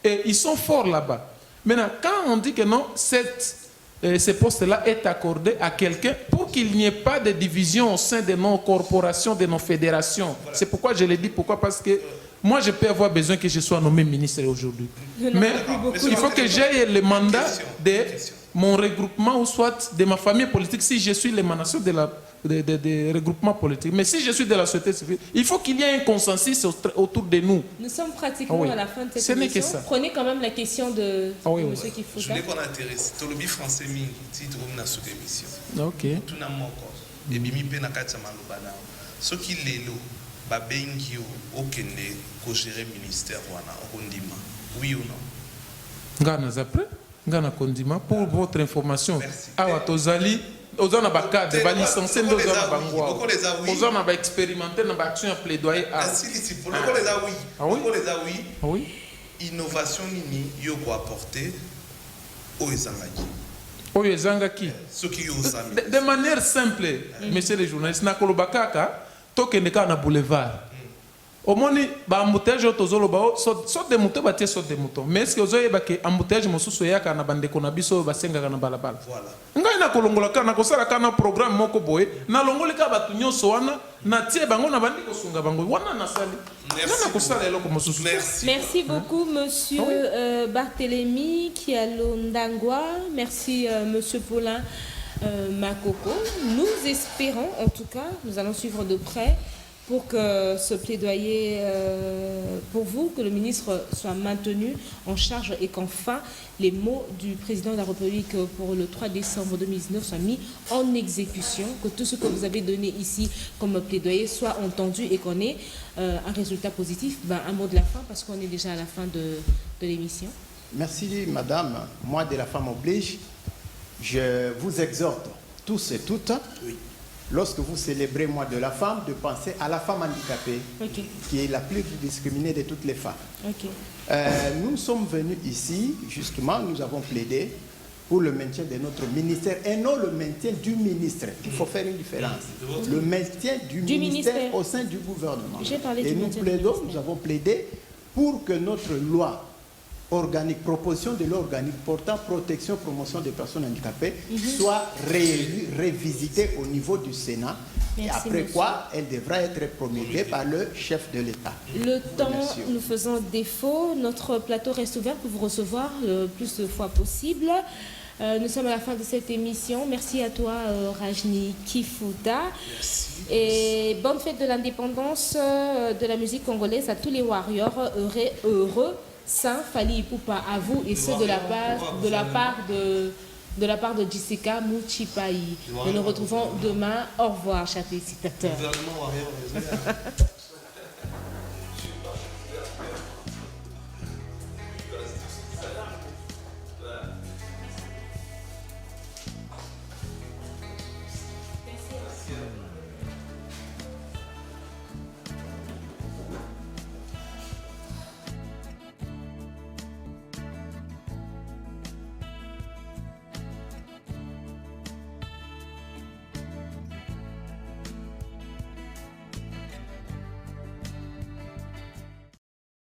Et ils sont forts là-bas. Maintenant, quand on dit que non, ce poste-là est accordé à quelqu'un pour qu'il n'y ait pas de division au sein de nos corporations, de nos fédérations. Voilà. C'est pourquoi je l'ai dit. Pourquoi? Parce que moi, je peux avoir besoin que je sois nommé ministre aujourd'hui. Mais il faut que j'aie le mandat de mon regroupement ou soit de ma famille politique si je suis l'émanation de regroupement politique. Mais si je suis de la société civile, il faut qu'il y ait un consensus autour de nous. Nous sommes pratiquement à la fin de cette émission. Prenez quand même la question de M. Kifouta. Je voulais qu'on intéresse. Tolobi français mingi, titre na cette émission. Ok. Tout n'a moko. Et bimi pe na kati malobana. Ce qui lelo ba bengi o kende ko gérer ministère wana okondima. Oui ou non? Ngana zapre, ngana kondima pour votre information. Awa tozali ozana ba cadre ba licencié ndo ozana bangwa. Ozana ba expérimenter na ba action plaidoyer à. Si pour le les a oui. Pour les a oui. Oui. Innovation nini yo ko apporter au ezangaki. Oyo ezangaki. Ce qui yo de manière simple, monsieur le journaliste, na kolobakaka tokende kaka na boulevard omoni baembouteillage oyo tozoloba saute de mouton batie saute de mouton mais est ce que ozoyeba ke embouteillage mosusu eyaka na bandeko na biso oyo basengaka na balabala ngai nakolongola kaka nakosala kaka na programme moko boye nalongoli kaka bato nyonso wana natie bango na bandi kosunga bango wana nasali nga nakosala eloko mosusu. Merci beaucoup, monsieur Barthélémy Kialondangwa. Merci, monsieur Paulin Makoko. Nous espérons, en tout cas, nous allons suivre de près pour que ce plaidoyer, pour vous, que le ministre soit maintenu en charge et qu'enfin les mots du président de la République pour le 3 décembre 2019 soient mis en exécution, que tout ce que vous avez donné ici comme plaidoyer soit entendu et qu'on ait un résultat positif. Un mot de la fin, parce qu'on est déjà à la fin de l'émission. Merci, madame. Moi, de la femme oblige, je vous exhorte tous et toutes, lorsque vous célébrez Mois de la femme, de penser à la femme handicapée, qui est la plus discriminée de toutes les femmes. Nous sommes venus ici, justement, nous avons plaidé pour le maintien de notre ministère et non le maintien du ministre. Il faut faire une différence. Le maintien du ministère au sein du gouvernement. Et nous plaidons, nous avons plaidé pour que notre loi organique, proposition de loi organique portant protection, promotion des personnes handicapées soit révisitée au niveau du Sénat. Et après quoi, elle devra être promulguée par le chef de l'État. Le temps nous faisant défaut, notre plateau reste ouvert pour vous recevoir le plus de fois possible. Nous sommes à la fin de cette émission. Merci à toi, Rajni Kifuta. Et bonne fête de l'indépendance de la musique congolaise à tous les warriors heureux. Saint Fali Ipupa à vous et ceux de la part de Jessica Mouchipaï. Nous nous retrouvons demain. Au revoir, chers téléspectateurs.